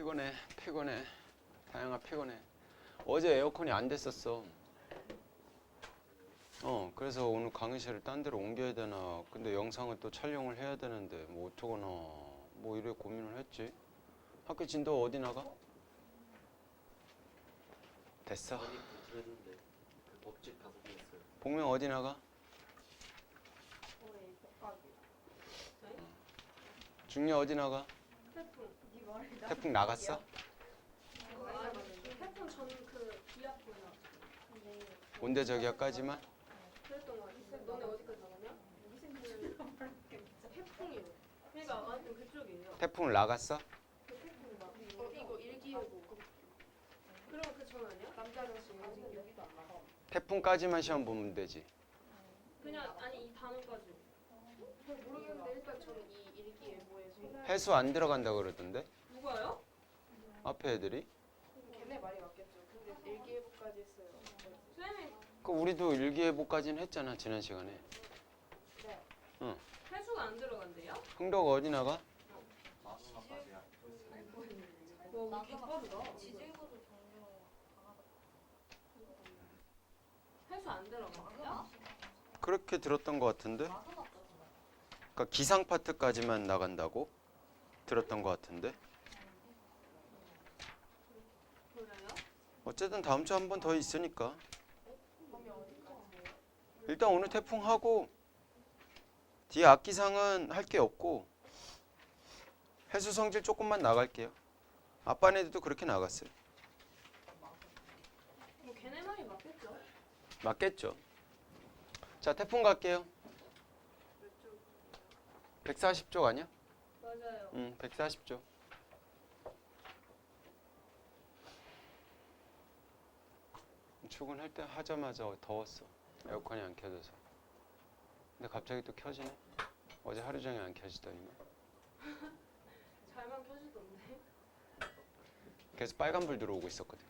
피곤해. 다영아 피곤해. 어제 에어컨이 안 됐었어. 그래서 오늘 강의실을 딴 데로 옮겨야 되나. 근데 영상을 또 촬영을 해야 되는데 뭐 어떡하나. 뭐 이래 고민을 했지. 학교 진도 어디 나가? 됐어. 그랬는데 그 법집 가서 보냈어요. 복명 어디 나가? 중녀 어디 나가? 태풍 나갔어? 태풍 전그 기압보다. 온대 저기야까지만? 그랬던 거 같아. 너네 어디까지 나가냐? 태풍이요. 그러니까 아무튼 그쪽이에요. 태풍을 나갔어? 그 태풍 막 이거 일기예보. 그럼 그 전 아니야? 남자랑 지금 아직 여기도 안 나가. 태풍까지만 시험 보면 되지. 그냥 아니 이 단어까지. 잘 모르겠는데 일단 저는 이 일기예보에서. 해수 안 들어간다 그러던데? 누가요? 앞에 애들이? 걔네 말이 맞겠죠. 근데 일기예보까지 했어요. 쌤이 그 우리도 일기예보까지는 했잖아 지난 시간에. 네. 응. 해수가 안 들어간대요? 흥덕 어디 나가? 마지막까지야. 와 우리 빠르다. 지질구도 종료 강화가 해수 안 들어간대요? 그렇게 들었던 것 같은데? 마그마 그러니까 기상 파트까지만 나간다고 들었던 것 같은데? 그래요? 어쨌든 다음 주 한 번 더 있으니까 그러면 어디까지예요? 일단 오늘 태풍 하고 뒤에 악기상은 할 게 없고 해수 성질 조금만 나갈게요. 아빠네들도 그렇게 나갔어요. 뭐 걔네 말이 맞겠죠? 맞겠죠. 자 태풍 갈게요. 몇 쪽? 140쪽 아니야? 맞아요. 140쪽. 출근할 때 하자마자 더웠어. 에어컨이 안 켜져서. 근데 갑자기 또 켜지네. 어제 하루 종일 안 켜지더니만. 잘만 켜지던데. 계속 빨간불 들어오고 있었거든.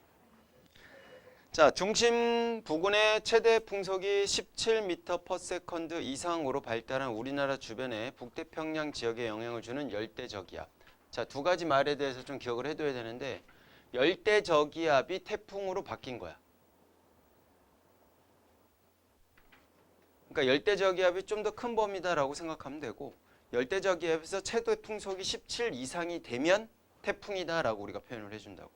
자, 중심 부근의 최대 풍속이 17m/s 이상으로 발달한 우리나라 주변의 북태평양 지역에 영향을 주는 열대저기압. 자, 두 가지 말에 대해서 좀 기억을 해둬야 되는데 열대저기압이 태풍으로 바뀐 거야. 그러니까 열대저기압이 좀 더 큰 범위다라고 생각하면 되고 열대저기압에서 최대 풍속이 17 이상이 되면 태풍이다라고 우리가 표현을 해준다고.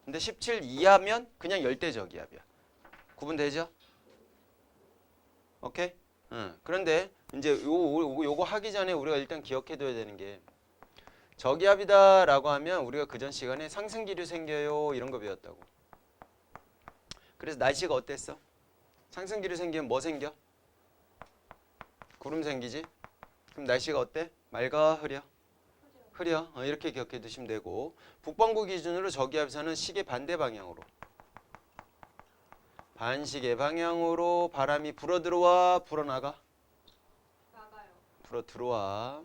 근데 17 이하면 그냥 열대저기압이야. 구분되죠? 오케이? 그런데 이제 요거 하기 전에 우리가 일단 기억해둬야 되는 게 저기압이다라고 하면 우리가 그전 시간에 상승기류 생겨요 이런 거 배웠다고. 그래서 날씨가 어땠어? 상승기류 생기면 뭐 생겨? 구름 생기지? 그럼 날씨가 어때? 맑아 흐려? 흐려. 이렇게 기억해 두시면 되고 북반구 기준으로 저기압에서는 시계 반대 방향으로 반시계 방향으로 바람이 불어 들어와 불어 나가? 나가요. 불어 들어와.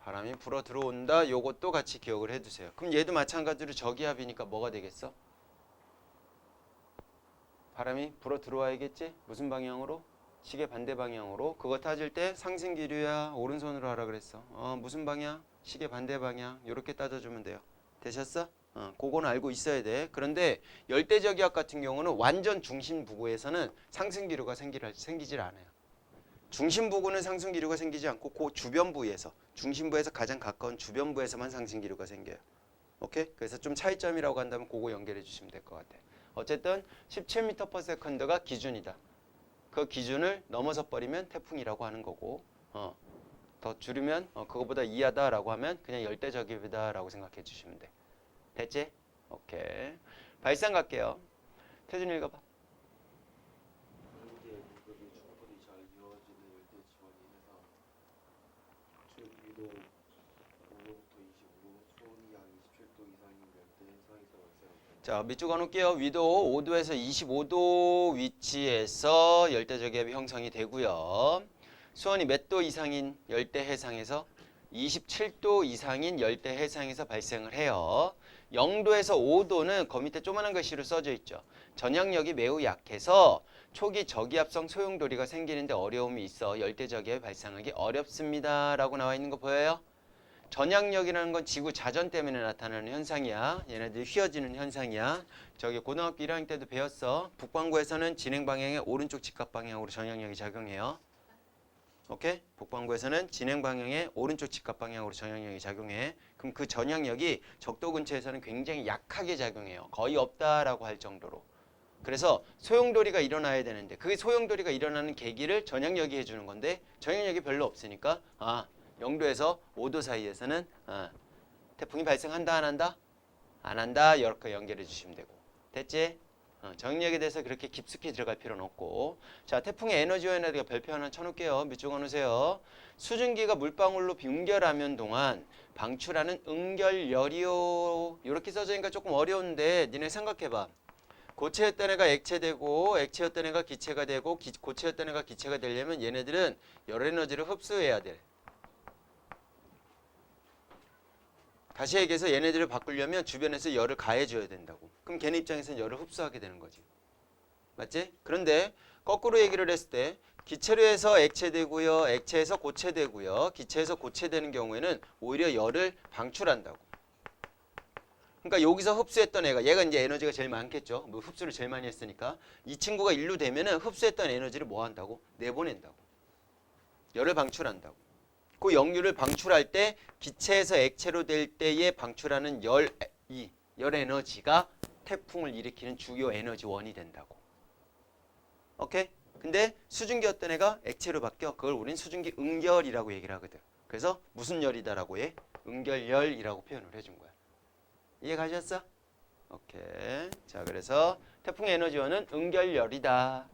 바람이 불어 들어온다. 요것도 같이 기억을 해두세요. 그럼 얘도 마찬가지로 저기압이니까 뭐가 되겠어? 바람이 불어 들어와야겠지? 무슨 방향으로? 시계 반대 방향으로. 그거 따질 때 상승기류야 오른손으로 하라 그랬어. 무슨 방향? 시계 반대 방향. 이렇게 따져주면 돼요. 되셨어? 그건 알고 있어야 돼. 그런데 열대저기압 같은 경우는 완전 중심 부근에서는 상승기류가 생기질 않아요. 중심 부근은 상승기류가 생기지 않고 그 주변 부위에서 중심부에서 가장 가까운 주변 부에서만 상승기류가 생겨요. 오케이? 그래서 좀 차이점이라고 한다면 그거 연결해 주시면 될 것 같아. 어쨌든 17m/s가 기준이다. 그 기준을 넘어서 버리면 태풍이라고 하는 거고 더 줄이면 그거보다 이하다라고 하면 그냥 열대저기압이다라고 생각해 주시면 돼. 됐지? 오케이. 발상 갈게요. 태준이 읽어봐. 한국의 공급이 충분히 잘 이루어지는 열대 지방인 해상, 즉 위도 5도부터 25도, 수온이 약 27도 이상인 열대 해상에서 발생한다. 자, 밑줄 그어놓을게요. 위도 5도에서 25도 위치에서 열대저기압이 형성이 되고요. 수온이 몇 도 이상인 열대 해상에서 27도 이상인 열대 해상에서 발생을 해요. 0도에서 5도는 그 밑에 조그만한 글씨로 써져 있죠. 전향력이 매우 약해서 초기 저기압성 소용돌이가 생기는데 어려움이 있어 열대저기압이 발생하기 어렵습니다 라고 나와 있는 거 보여요? 전향력이라는 건 지구 자전 때문에 나타나는 현상이야. 얘네들이 휘어지는 현상이야. 저기 고등학교 1학년 때도 배웠어. 북반구에서는 진행 방향의 오른쪽 직각 방향으로 전향력이 작용해요. 오케이? 북반구에서는 진행 방향의 오른쪽 직각 방향으로 전향력이 작용해. 그럼 그 전향력이 적도 근처에서는 굉장히 약하게 작용해요. 거의 없다라고 할 정도로. 그래서 소용돌이가 일어나야 되는데 그 소용돌이가 일어나는 계기를 전향력이 해주는 건데 전향력이 별로 없으니까 0도에서 5도 사이에서는 태풍이 발생한다 안 한다? 안 한다. 이렇게 연결해 주시면 되고. 됐지? 전향력에 대해서 그렇게 깊숙이 들어갈 필요는 없고. 자, 태풍의 에너지원에 대해 별표 하나 쳐놓을게요. 밑줄 그어놓으세요. 수증기가 물방울로 빙결하면 동안 방출하는 응결열이요. 이렇게 써져니까 조금 어려운데 니네 생각해봐. 고체였던 애가 액체되고 액체였던 애가 기체가 되고 고체였던 애가 기체가 되려면 얘네들은 열 에너지를 흡수해야 돼. 다시 얘기해서 얘네들을 바꾸려면 주변에서 열을 가해줘야 된다고. 그럼 걔네 입장에서는 열을 흡수하게 되는 거지. 맞지? 그런데 거꾸로 얘기를 했을 때 기체로 해서 액체되고요. 액체에서 고체되고요. 기체에서 고체되는 경우에는 오히려 열을 방출한다고. 그러니까 여기서 흡수했던 얘가 이제 에너지가 제일 많겠죠. 뭐 흡수를 제일 많이 했으니까. 이 친구가 일로 되면은 흡수했던 에너지를 뭐 한다고? 내보낸다고. 열을 방출한다고. 그 역류를 방출할 때 기체에서 액체로 될 때에 방출하는 열 에너지가 태풍을 일으키는 주요 에너지원이 된다고. 오케이? 근데 수증기였던 애가 액체로 바뀌어. 그걸 우린 수증기 응결이라고 얘기를 하거든. 그래서 무슨 열이다라고 해? 응결열이라고 표현을 해준 거야. 이해 가셨어? 오케이. 자, 그래서 태풍의 에너지원은 응결열이다.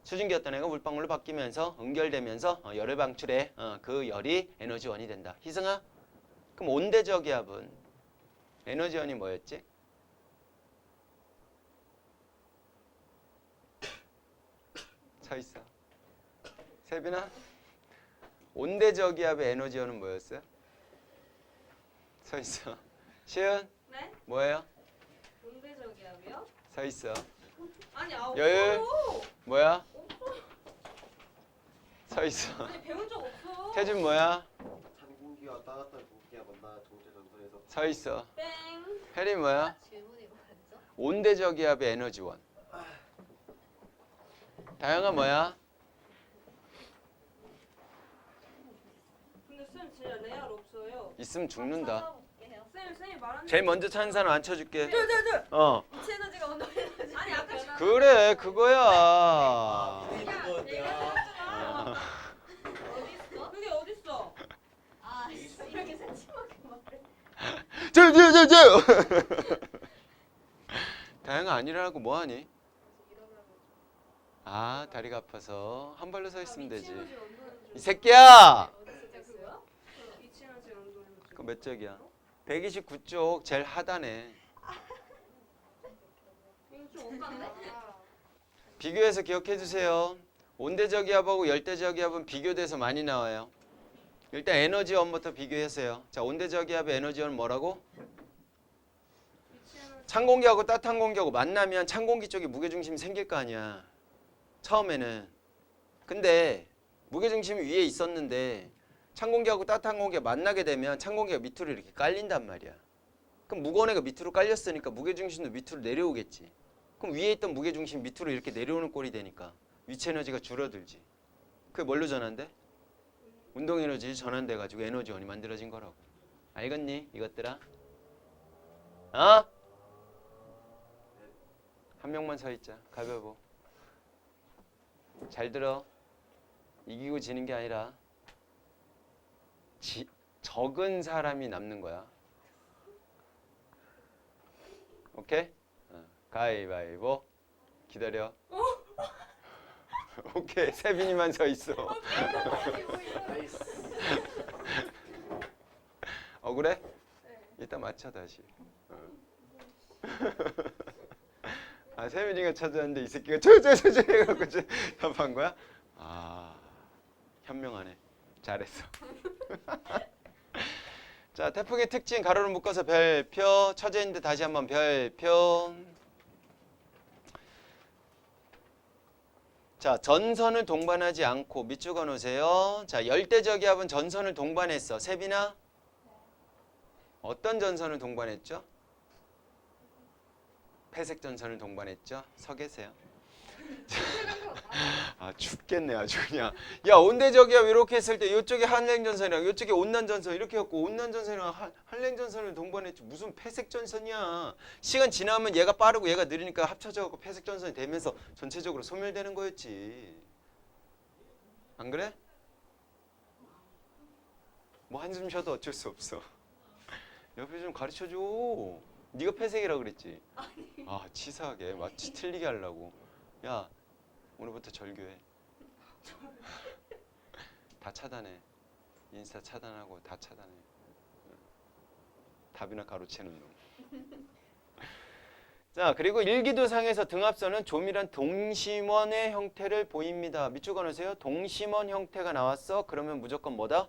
수증기였던 애가 물방울로 바뀌면서 응결되면서 열을 방출해. 그 열이 에너지원이 된다. 희승아? 그럼 온대저기압은 에너지원이 뭐였지? 서 있어. 세빈아? 온대저기압의 에너지원은 뭐였어요? 서 있어. 시은? 네? 뭐예요? 온대저기압이요? 서 있어. 아니 여율? 없어. 뭐야? 서 있어. 아니 배운 적 없어. 태준 뭐야? 찬 공기와 따뜻한 공기가 만나 정체 전선에서 서 있어. 땡. 혜리 뭐야? 질문이 뭐였죠? 온대저기압의 에너지원. 다영아 뭐야? 근데 쌤 진짜 레알 없어요. 있으면 죽는다. 찾아볼게요. 쌤이 말하는. 제일 먼저 찾는 사람 안 쳐줄게. 저. 어. 이체 에너지가 운동 에너지. 아니 아까 그래 그거야. 내가 했잖아. 어디 있어? 그게 어딨어? 아, 이렇게 새침하게 말해. 저. 다영아 안 일어나고 뭐하니? 아 다리가 아파서 한 발로 서 있으면 되지. 이 새끼야. 어딨어요? 이치에너지 운동에너지. 그 몇 쪽이야? 129쪽 제일 하단에. 이거 좀 엇간데? 비교해서 기억해 주세요. 온대저기압하고 열대저기압은 비교돼서 많이 나와요. 일단 에너지원부터 비교했어요. 자, 온대저기압의 에너지원은 뭐라고? 찬 공기하고 따뜻한 공기하고 만나면 찬 공기 쪽에 무게중심이 생길 거 아니야. 처음에는. 근데 무게중심이 위에 있었는데 찬 공기하고 따뜻한 공기가 만나게 되면 찬 공기가 밑으로 이렇게 깔린단 말이야. 그럼 무거운 애가 밑으로 깔렸으니까 무게중심도 밑으로 내려오겠지. 그럼 위에 있던 무게중심이 밑으로 이렇게 내려오는 꼴이 되니까 위치 에너지가 줄어들지. 그게 뭘로 전환돼? 운동 에너지 전환돼 가지고 에너지원이 만들어진 거라고. 알겠니? 이것들아? 어? 한 명만 서 있자. 가위바위보. 잘 들어. 이기고 지는 게 아니라 적은 사람이 남는 거야. 오케이? 가위바위보. 기다려. 오케이. 세빈이만 서 있어. 억울해? 이따 맞춰 다시. 아 세빈이가 찾았는데 이 새끼가 저저 해갖고 답한 거야? 아 현명하네. 잘했어. 자 태풍의 특징 가로로 묶어서 별표 처제인데 다시 한번 별표. 자, 전선을 동반하지 않고 밑줄 그어놓으세요. 자, 열대저기압은 전선을 동반했어. 세빈아? 어떤 전선을 동반했죠? 회색 전선을 동반했죠? 서 계세요. 아, 죽겠네 아주 그냥. 야, 온대저기압 이렇게 했을 때 이쪽에 한랭전선이랑 이쪽에 온난전선 이렇게 해갖고 온난전선이랑 한랭전선을 동반했지 무슨 회색전선이야. 시간 지나면 얘가 빠르고 얘가 느리니까 합쳐져갖고 회색전선이 되면서 전체적으로 소멸되는 거였지. 안 그래? 뭐 한숨 쉬어도 어쩔 수 없어. 옆에 좀 가르쳐줘. 네가 회색이라 그랬지? 아, 치사하게 마치 틀리게 하려고. 야, 오늘부터 절교해. 다 차단해. 인스타 차단하고 다 차단해. 답이나 가로채는 놈. 자, 그리고 일기도상에서 등압선은 조밀한 동심원의 형태를 보입니다. 밑줄 그어놓으세요. 동심원 형태가 나왔어. 그러면 무조건 뭐다?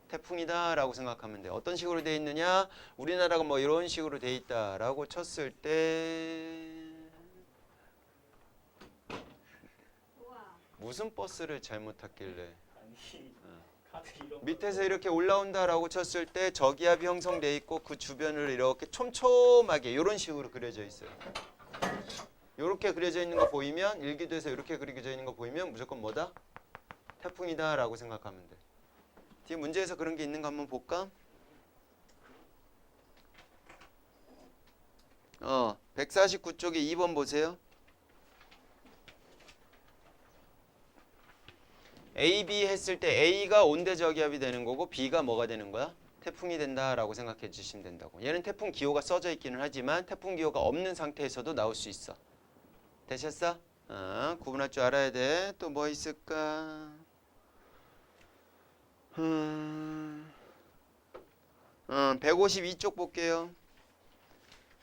태풍이다 라고 생각하면 돼. 어떤 식으로 돼 있느냐? 우리나라가 뭐 이런 식으로 돼 있다 라고 쳤을 때 우와. 무슨 버스를 잘못 탔길래 아니 카드 이런 밑에서 이렇게 올라온다라고 쳤을 때 저기압이 형성돼 있고 그 주변을 이렇게 촘촘하게 이런 식으로 그려져 있어요. 이렇게 그려져 있는 거 보이면 일기도에서 이렇게 그려져 있는 거 보이면 무조건 뭐다? 태풍이다 라고 생각하면 돼. 뒤에 문제에서 그런 게 있는 거 한번 볼까? 149쪽에 2번 보세요. A, B 했을 때 A가 온대저기압이 되는 거고 B가 뭐가 되는 거야? 태풍이 된다라고 생각해 주시면 된다고. 얘는 태풍 기호가 써져 있기는 하지만 태풍 기호가 없는 상태에서도 나올 수 있어. 되셨어? 구분할 줄 알아야 돼. 또 뭐 있을까? 152쪽 볼게요.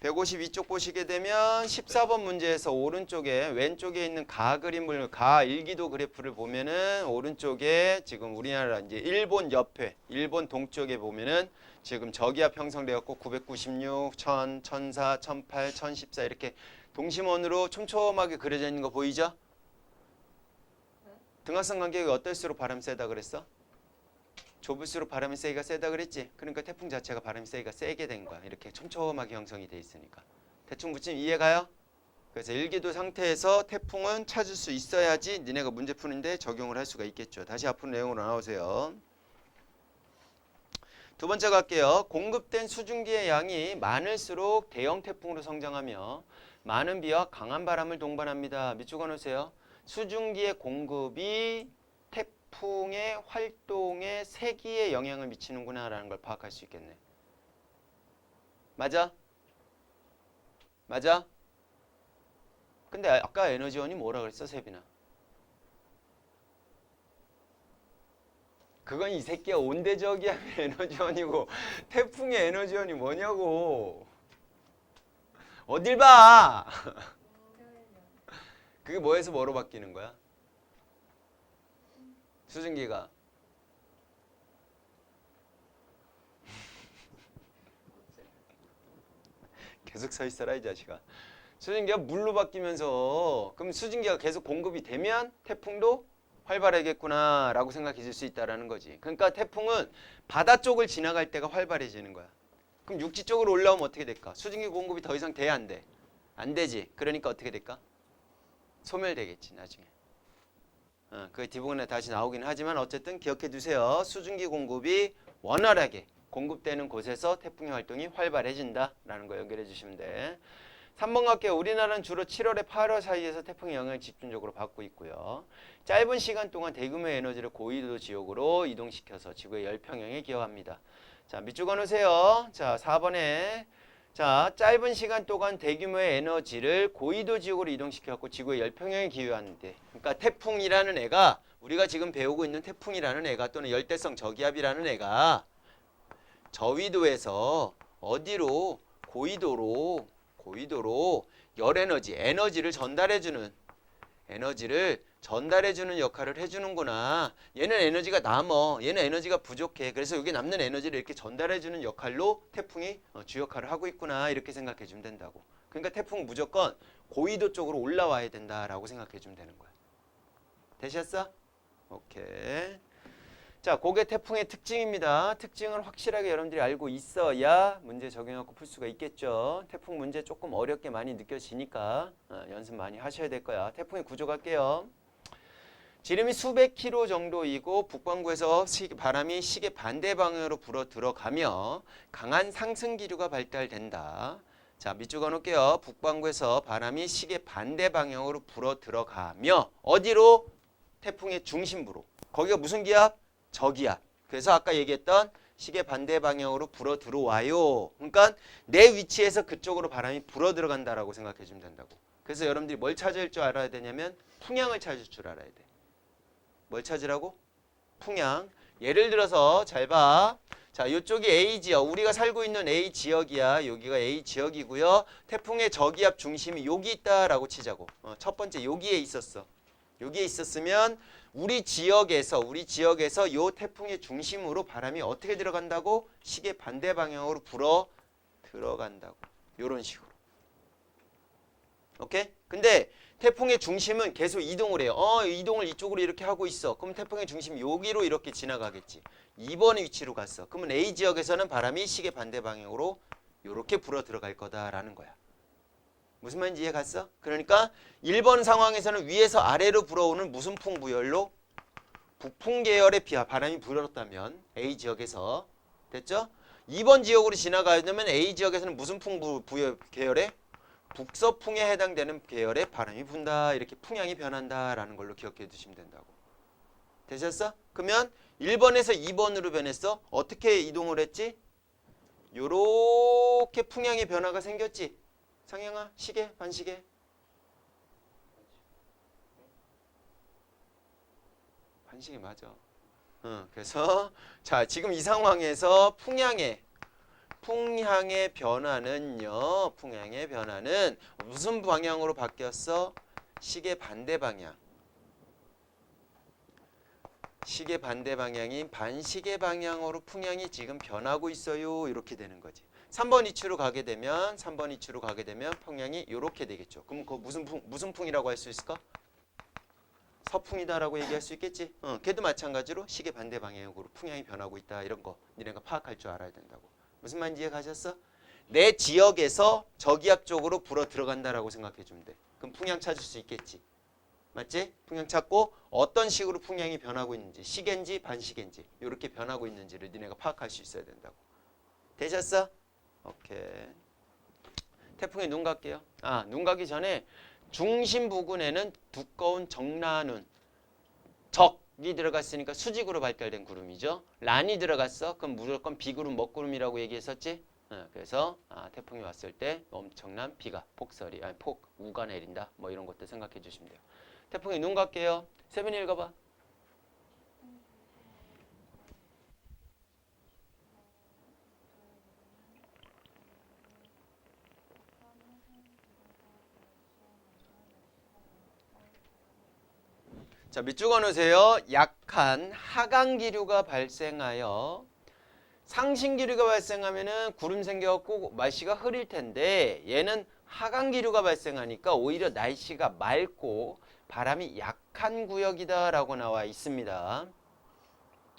152쪽 보시게 되면 14번 문제에서 오른쪽에 왼쪽에 있는 가 그림을 가 일기도 그래프를 보면은 오른쪽에 지금 우리나라 이제 일본 옆에 일본 동쪽에 보면은 지금 저기압 형성되었고 996, 1000, 1004, 1008, 1014 이렇게 동심원으로 촘촘하게 그려져 있는 거 보이죠? 등압선 간격이 어떨수록 바람 세다 그랬어? 좁을수록 바람이 세기가 세다 그랬지? 그러니까 태풍 자체가 바람이 세기가 세게 된 거야. 이렇게 촘촘하게 형성이 돼 있으니까. 대충 붙이면 이해가요? 그래서 일기도 상태에서 태풍은 찾을 수 있어야지 니네가 문제 푸는데 적용을 할 수가 있겠죠. 다시 앞으로 내용으로 나오세요. 두 번째 갈게요. 공급된 수증기의 양이 많을수록 대형 태풍으로 성장하며 많은 비와 강한 바람을 동반합니다. 밑줄 그어놓으세요. 수증기의 공급이 태풍의 활동에 세기에 영향을 미치는구나 라는 걸 파악할 수 있겠네. 맞아? 맞아? 근데 아까 에너지원이 뭐라 그랬어 세빈아? 그건 이 새끼야 온대저기압의 에너지원이고 태풍의 에너지원이 뭐냐고. 어딜 봐. 그게 뭐에서 뭐로 바뀌는 거야? 수증기가 계속 서 있어라 이 자식아. 수증기가 물로 바뀌면서 그럼 수증기가 계속 공급이 되면 태풍도 활발해겠구나 라고 생각해 줄 수 있다라는 거지. 그러니까 태풍은 바다 쪽을 지나갈 때가 활발해지는 거야. 그럼 육지 쪽으로 올라오면 어떻게 될까? 수증기 공급이 더 이상 돼야 안 돼? 안 되지. 그러니까 어떻게 될까? 소멸되겠지 나중에. 그게 뒷부분에 다시 나오긴 하지만 어쨌든 기억해 두세요. 수증기 공급이 원활하게 공급되는 곳에서 태풍의 활동이 활발해진다라는 거 연결해 주시면 돼. 3번 갈게요. 우리나라는 주로 7월에 8월 사이에서 태풍의 영향을 집중적으로 받고 있고요. 짧은 시간 동안 대규모의 에너지를 고위도 지역으로 이동시켜서 지구의 열평형에 기여합니다. 자, 밑줄 그어놓으세요. 자, 4번에 자, 짧은 시간 동안 대규모의 에너지를 고위도 지역으로 이동시켜갖고 지구의 열평형에 기여하는데, 그러니까 태풍이라는 애가 우리가 지금 배우고 있는 태풍이라는 애가 또는 열대성 저기압이라는 애가 저위도에서 어디로 고위도로 에너지를 전달해주는 역할을 해주는구나. 얘는 에너지가 남어. 얘는 에너지가 부족해. 그래서 여기 남는 에너지를 이렇게 전달해주는 역할로 태풍이 주 역할을 하고 있구나. 이렇게 생각해주면 된다고. 그러니까 태풍은 무조건 고위도 쪽으로 올라와야 된다라고 생각해주면 되는 거야. 되셨어? 오케이. 자, 그게 태풍의 특징입니다. 특징을 확실하게 여러분들이 알고 있어야 문제 적용하고 풀 수가 있겠죠. 태풍 문제 조금 어렵게 많이 느껴지니까 연습 많이 하셔야 될 거야. 태풍의 구조 갈게요. 지름이 수백 킬로 정도이고 북반구에서 바람이 시계 반대 방향으로 불어 들어가며 강한 상승 기류가 발달된다. 자, 밑줄 그어놓을게요. 북반구에서 바람이 시계 반대 방향으로 불어 들어가며 어디로? 태풍의 중심부로. 거기가 무슨 기압? 저기압. 그래서 아까 얘기했던 시계 반대 방향으로 불어 들어와요. 그러니까 내 위치에서 그쪽으로 바람이 불어 들어간다라고 생각해 주면 된다고. 그래서 여러분들이 뭘 찾을 줄 알아야 되냐면 풍향을 찾을 줄 알아야 돼. 뭘 찾으라고? 풍향. 예를 들어서 잘 봐. 자, 이쪽이 A 지역. 우리가 살고 있는 A 지역이야. 여기가 A 지역이고요. 태풍의 저기압 중심이 여기 있다라고 치자고. 첫 번째 여기에 있었어. 여기에 있었으면 우리 지역에서 요 태풍의 중심으로 바람이 어떻게 들어간다고? 시계 반대 방향으로 불어 들어간다고. 요런 식으로. 오케이? 근데 태풍의 중심은 계속 이동을 해요. 이동을 이쪽으로 이렇게 하고 있어. 그럼 태풍의 중심이 여기로 이렇게 지나가겠지. 2번의 위치로 갔어. 그러면 A 지역에서는 바람이 시계 반대 방향으로 이렇게 불어 들어갈 거다라는 거야. 무슨 말인지 이해 갔어? 그러니까 1번 상황에서는 위에서 아래로 불어오는 무슨 풍 부열로? 북풍 계열의 바람이 불었다면 A 지역에서 됐죠? 2번 지역으로 지나가야 되면 A 지역에서는 무슨 풍 계열의? 북서풍에 해당되는 계열의 바람이 분다. 이렇게 풍향이 변한다라는 걸로 기억해 두시면 된다고. 되셨어? 그러면 1번에서 2번으로 변했어. 어떻게 이동을 했지? 요렇게 풍향의 변화가 생겼지. 상영아, 시계, 반시계. 반시계 맞아. 그래서 자, 지금 이 상황에서 풍향의 변화는요. 풍향의 변화는 무슨 방향으로 바뀌었어? 시계 반대 방향. 시계 반대 방향인 반시계 방향으로 풍향이 지금 변하고 있어요. 이렇게 되는 거지. 3번 이치로 가게 되면 풍향이 이렇게 되겠죠. 그럼 그거 무슨 풍이라고 할 수 있을까? 서풍이다라고 얘기할 수 있겠지. 걔도 마찬가지로 시계 반대 방향으로 풍향이 변하고 있다. 이런 거 니네가 파악할 줄 알아야 된다고. 무슨 말인지 이해 가셨어? 내 지역에서 저기압 쪽으로 불어 들어간다라고 생각해 주면 돼. 그럼 풍향 찾을 수 있겠지. 맞지? 풍향 찾고 어떤 식으로 풍향이 변하고 있는지, 시계인지 반시계인지 이렇게 변하고 있는지를 니네가 파악할 수 있어야 된다고. 되셨어? 오케이. 태풍에 눈 갈게요. 눈 가기 전에 중심 부근에는 두꺼운 정란운, 적이 들어갔으니까 수직으로 발달된 구름이죠. 란이 들어갔어. 그럼 무조건 비구름, 먹구름이라고 얘기했었지. 그래서 태풍이 왔을 때 엄청난 비가 우가 내린다. 뭐 이런 것들 생각해 주시면 돼요. 태풍에 눈 갈게요. 세빈이 읽어봐. 자, 밑줄 그어놓으세요. 약한 하강 기류가 발생하여 상승 기류가 발생하면은 구름 생겨갖고 날씨가 흐릴 텐데 얘는 하강 기류가 발생하니까 오히려 날씨가 맑고 바람이 약한 구역이다라고 나와 있습니다.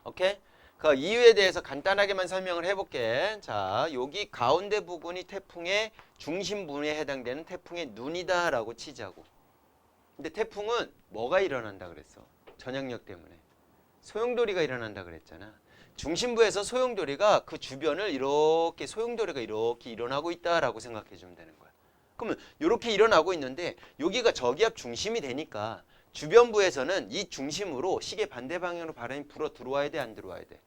오케이? 그 이유에 대해서 간단하게만 설명을 해볼게. 자, 여기 가운데 부분이 태풍의 중심 부분에 해당되는 태풍의 눈이다라고 치자고. 근데 태풍은 뭐가 일어난다 그랬어? 전향력 때문에. 소용돌이가 일어난다 그랬잖아. 중심부에서 소용돌이가 그 주변을 소용돌이가 이렇게 일어나고 있다라고 생각해 주면 되는 거야. 그러면 이렇게 일어나고 있는데 여기가 저기압 중심이 되니까 주변부에서는 이 중심으로 시계 반대 방향으로 바람이 불어 들어와야 돼, 안 들어와야 돼?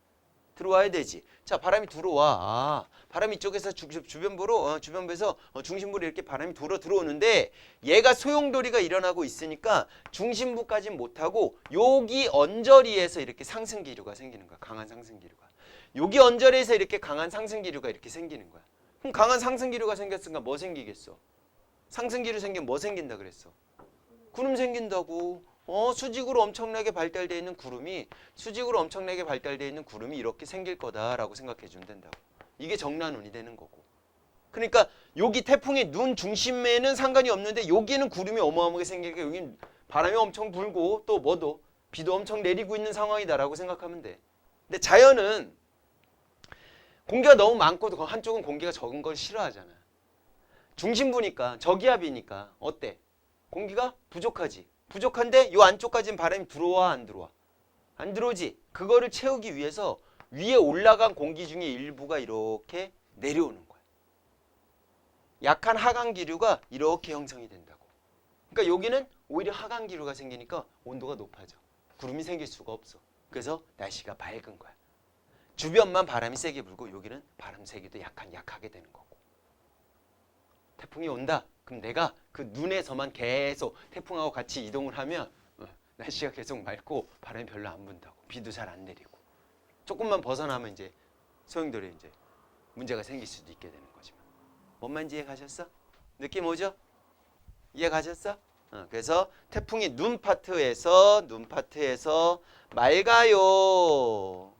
들어와야 되지. 자, 바람이 들어와. 바람이 이쪽에서 주변부에서 중심부로 이렇게 바람이 들어오는데 얘가 소용돌이가 일어나고 있으니까 중심부까지 못하고 여기 언저리에서 이렇게 상승 기류가 생기는 거야. 강한 상승 기류가. 여기 언저리에서 이렇게 강한 상승 기류가 이렇게 생기는 거야. 그럼 강한 상승 기류가 생겼으니까 뭐 생기겠어? 상승 기류 생기면 뭐 생긴다 그랬어? 구름 생긴다고. 수직으로 엄청나게 발달되어 있는 구름이 이렇게 생길 거다라고 생각해 주면 된다고. 이게 정란운이 되는 거고. 그러니까 여기 태풍의 눈 중심에는 상관이 없는데 여기는 구름이 어마어마하게 생기니까 여기는 바람이 엄청 불고 또 뭐도 비도 엄청 내리고 있는 상황이다라고 생각하면 돼. 근데 자연은 공기가 너무 많고 한쪽은 공기가 적은 걸 싫어하잖아. 중심부니까 저기압이니까 어때? 공기가 부족하지. 부족한데 요 안쪽까지는 바람이 들어와 안 들어와? 안 들어오지. 그거를 채우기 위해서 위에 올라간 공기 중에 일부가 이렇게 내려오는 거야. 약한 하강 기류가 이렇게 형성이 된다고. 그러니까 여기는 오히려 하강 기류가 생기니까 온도가 높아져. 구름이 생길 수가 없어. 그래서 날씨가 맑은 거야. 주변만 바람이 세게 불고 여기는 바람 세기도 약하게 되는 거고. 태풍이 온다. 그럼 내가 그 눈에서만 계속 태풍하고 같이 이동을 하면 날씨가 계속 맑고 바람이 별로 안 분다고. 비도 잘 안 내리고. 조금만 벗어나면 이제 소용돌이 이제 문제가 생길 수도 있게 되는 거지만. 뭔 말인지 이해 가셨어? 느낌 오죠? 이해 가셨어? 그래서 태풍이 눈 파트에서 맑아요.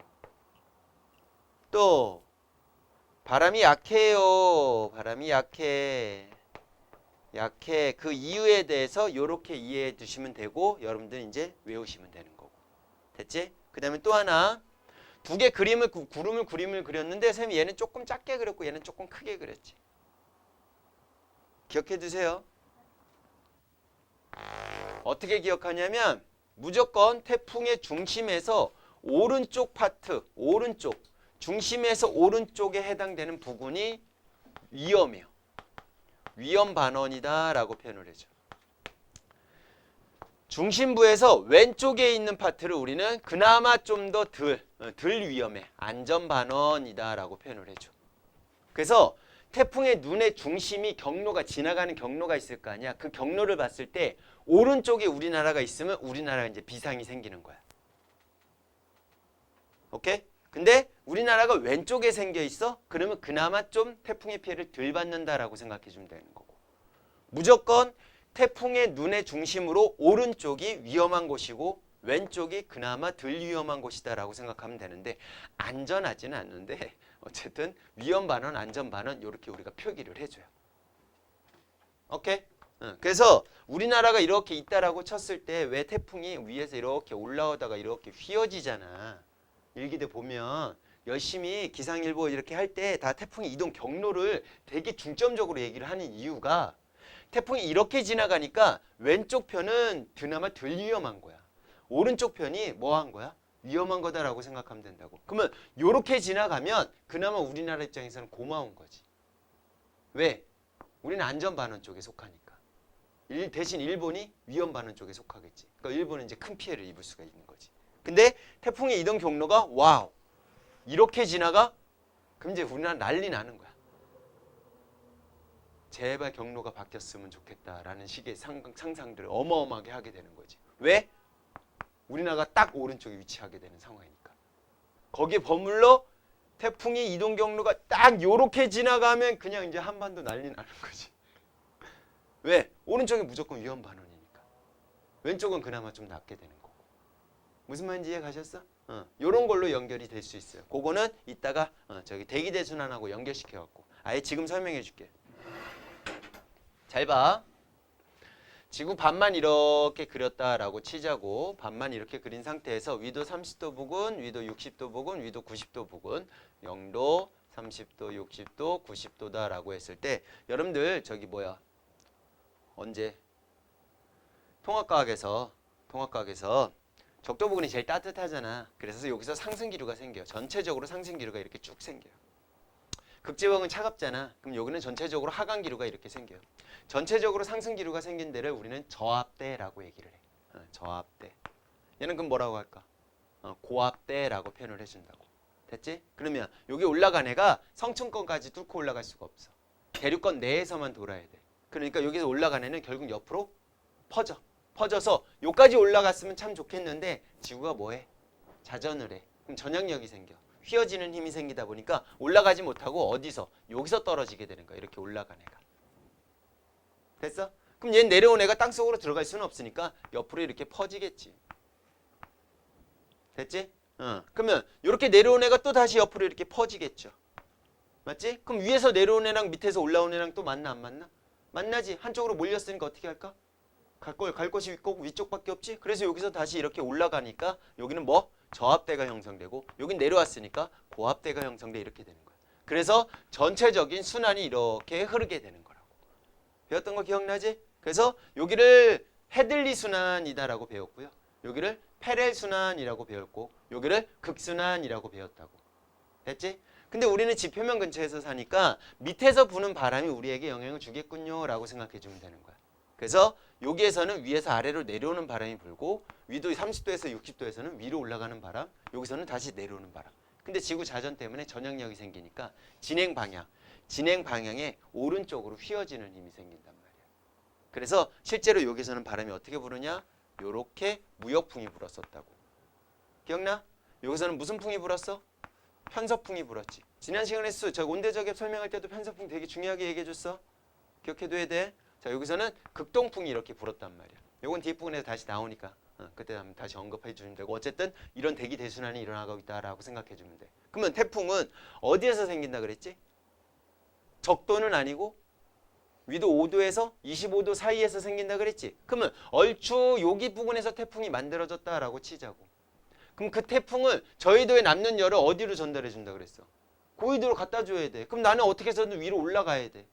또 바람이 약해요. 바람이 약해. 그 이유에 대해서 이렇게 이해해 두시면 되고 여러분들 이제 외우시면 되는 거고. 됐지? 그 다음에 또 하나 두 개 그림을 그렸는데 선생님 얘는 조금 작게 그렸고 얘는 조금 크게 그렸지. 기억해 두세요. 어떻게 기억하냐면 무조건 태풍의 중심에서 오른쪽 파트, 중심에서 오른쪽에 해당되는 부분이 위험해요. 위험 반원이다 라고 표현을 해줘. 중심부에서 왼쪽에 있는 파트를 우리는 그나마 좀 더 덜 위험해. 안전 반원이다 라고 표현을 해줘. 그래서 태풍의 눈의 중심이 지나가는 경로가 있을 거 아니야. 그 경로를 봤을 때 오른쪽에 우리나라가 있으면 우리나라가 이제 비상이 생기는 거야. 오케이? 근데 우리나라가 왼쪽에 생겨 있어? 그러면 그나마 좀 태풍의 피해를 덜 받는다라고 생각해 주면 되는 거고. 무조건 태풍의 눈의 중심으로 오른쪽이 위험한 곳이고 왼쪽이 그나마 덜 위험한 곳이다라고 생각하면 되는데 안전하지는 않는데 어쨌든 위험 반원, 안전 반원 이렇게 우리가 표기를 해줘요. 오케이? 그래서 우리나라가 이렇게 있다라고 쳤을 때 왜 태풍이 위에서 이렇게 올라오다가 이렇게 휘어지잖아. 일기대 보면 열심히 기상일보 이렇게 할 때 다 태풍의 이동 경로를 되게 중점적으로 얘기를 하는 이유가 태풍이 이렇게 지나가니까 왼쪽 편은 그나마 덜 위험한 거야. 오른쪽 편이 뭐 한 거야? 위험한 거다라고 생각하면 된다고. 그러면 이렇게 지나가면 그나마 우리나라 입장에서는 고마운 거지. 왜? 우리는 안전반원 쪽에 속하니까. 대신 일본이 위험반원 쪽에 속하겠지. 그러니까 일본은 이제 큰 피해를 입을 수가 있는 거지. 근데 태풍의 이동 경로가 와우 이렇게 지나가? 그럼 이제 우리나라 난리 나는 거야. 제발 경로가 바뀌었으면 좋겠다라는 식의 상상들을 어마어마하게 하게 되는 거지. 왜? 우리나라가 딱 오른쪽에 위치하게 되는 상황이니까. 거기에 버물러 태풍이 이동 경로가 딱 요렇게 지나가면 그냥 이제 한반도 난리 나는 거지. 왜? 오른쪽이 무조건 위험 반원이니까. 왼쪽은 그나마 좀 낫게 되는 거고. 무슨 말인지 이해 가셨어? 요런 걸로 연결이 될 수 있어요. 그거는 이따가 저기 대기대순환하고 연결시켜 갖고 아예 지금 설명해 줄게. 잘 봐. 지구 반만 이렇게 그렸다라고 치자고. 반만 이렇게 그린 상태에서 위도 30도 부근, 위도 60도 부근, 위도 90도 부근, 0도, 30도, 60도, 90도다라고 했을 때 여러분들 저기 뭐야? 언제? 통합과학에서 적도 부근이 제일 따뜻하잖아. 그래서 여기서 상승 기류가 생겨. 전체적으로 상승 기류가 이렇게 쭉 생겨요. 극지방은 차갑잖아. 그럼 여기는 전체적으로 하강 기류가 이렇게 생겨요. 전체적으로 상승 기류가 생긴 데를 우리는 저압대라고 얘기를 해. 저압대. 얘는 그럼 뭐라고 할까? 고압대라고 표현을 해준다고. 됐지? 그러면 여기 올라간 애가 성층권까지 뚫고 올라갈 수가 없어. 대륙권 내에서만 돌아야 돼. 그러니까 여기서 올라간 애는 결국 옆으로 퍼져서 여기까지 올라갔으면 참 좋겠는데 지구가 뭐해? 자전을 해. 그럼 전향력이 생겨. 휘어지는 힘이 생기다 보니까 올라가지 못하고 어디서? 여기서 떨어지게 되는 거야. 이렇게 올라간 애가. 됐어? 그럼 얘는 내려온 애가 땅속으로 들어갈 수는 없으니까 옆으로 이렇게 퍼지겠지. 됐지? 그러면 이렇게 내려온 애가 또 다시 옆으로 이렇게 퍼지겠죠. 맞지? 그럼 위에서 내려온 애랑 밑에서 올라온 애랑 또 만나 안 만나? 만나지. 한쪽으로 몰렸으니까 어떻게 할까? 갈 곳이 꼭 위쪽밖에 없지. 그래서 여기서 다시 이렇게 올라가니까 여기는 뭐 저압대가 형성되고 여긴 내려왔으니까 고압대가 형성돼 이렇게 되는 거야. 그래서 전체적인 순환이 이렇게 흐르게 되는 거라고. 배웠던 거 기억나지? 그래서 여기를 헤들리 순환이다라고 배웠고요. 여기를 페렐 순환이라고 배웠고 여기를 극순환이라고 배웠다고. 됐지? 근데 우리는 지표면 근처에서 사니까 밑에서 부는 바람이 우리에게 영향을 주겠군요 라고 생각해 주면 되는 거야. 그래서 여기에서는 위에서 아래로 내려오는 바람이 불고 위도 30도에서 60도에서는 위로 올라가는 바람, 여기서는 다시 내려오는 바람. 근데 지구 자전 때문에 전역력이 생기니까 진행 방향에 오른쪽으로 휘어지는 힘이 생긴단 말이야. 그래서 실제로 여기서는 바람이 어떻게 부르냐? 요렇게 무역풍이 불었었다고. 기억나? 여기서는 무슨 풍이 불었어? 편서풍이 불었지. 지난 시간에 저 온대저기압 설명할 때도 편서풍 되게 중요하게 얘기해 줬어. 기억해둬야 돼. 자, 여기서는 극동풍이 이렇게 불었단 말이야. 요건 뒷부분에서 다시 나오니까 그때 한번 다시 언급해 주면 되고 어쨌든 이런 대기 대순환이 일어나고 있다라고 생각해 주면 돼. 그러면 태풍은 어디에서 생긴다 그랬지? 적도는 아니고 위도 5도에서 25도 사이에서 생긴다 그랬지? 그러면 얼추 여기 부분에서 태풍이 만들어졌다라고 치자고. 그럼 그 태풍을 저희도에 남는 열을 어디로 전달해 준다 그랬어? 고위도로 갖다 줘야 돼. 그럼 나는 어떻게 해서든 위로 올라가야 돼.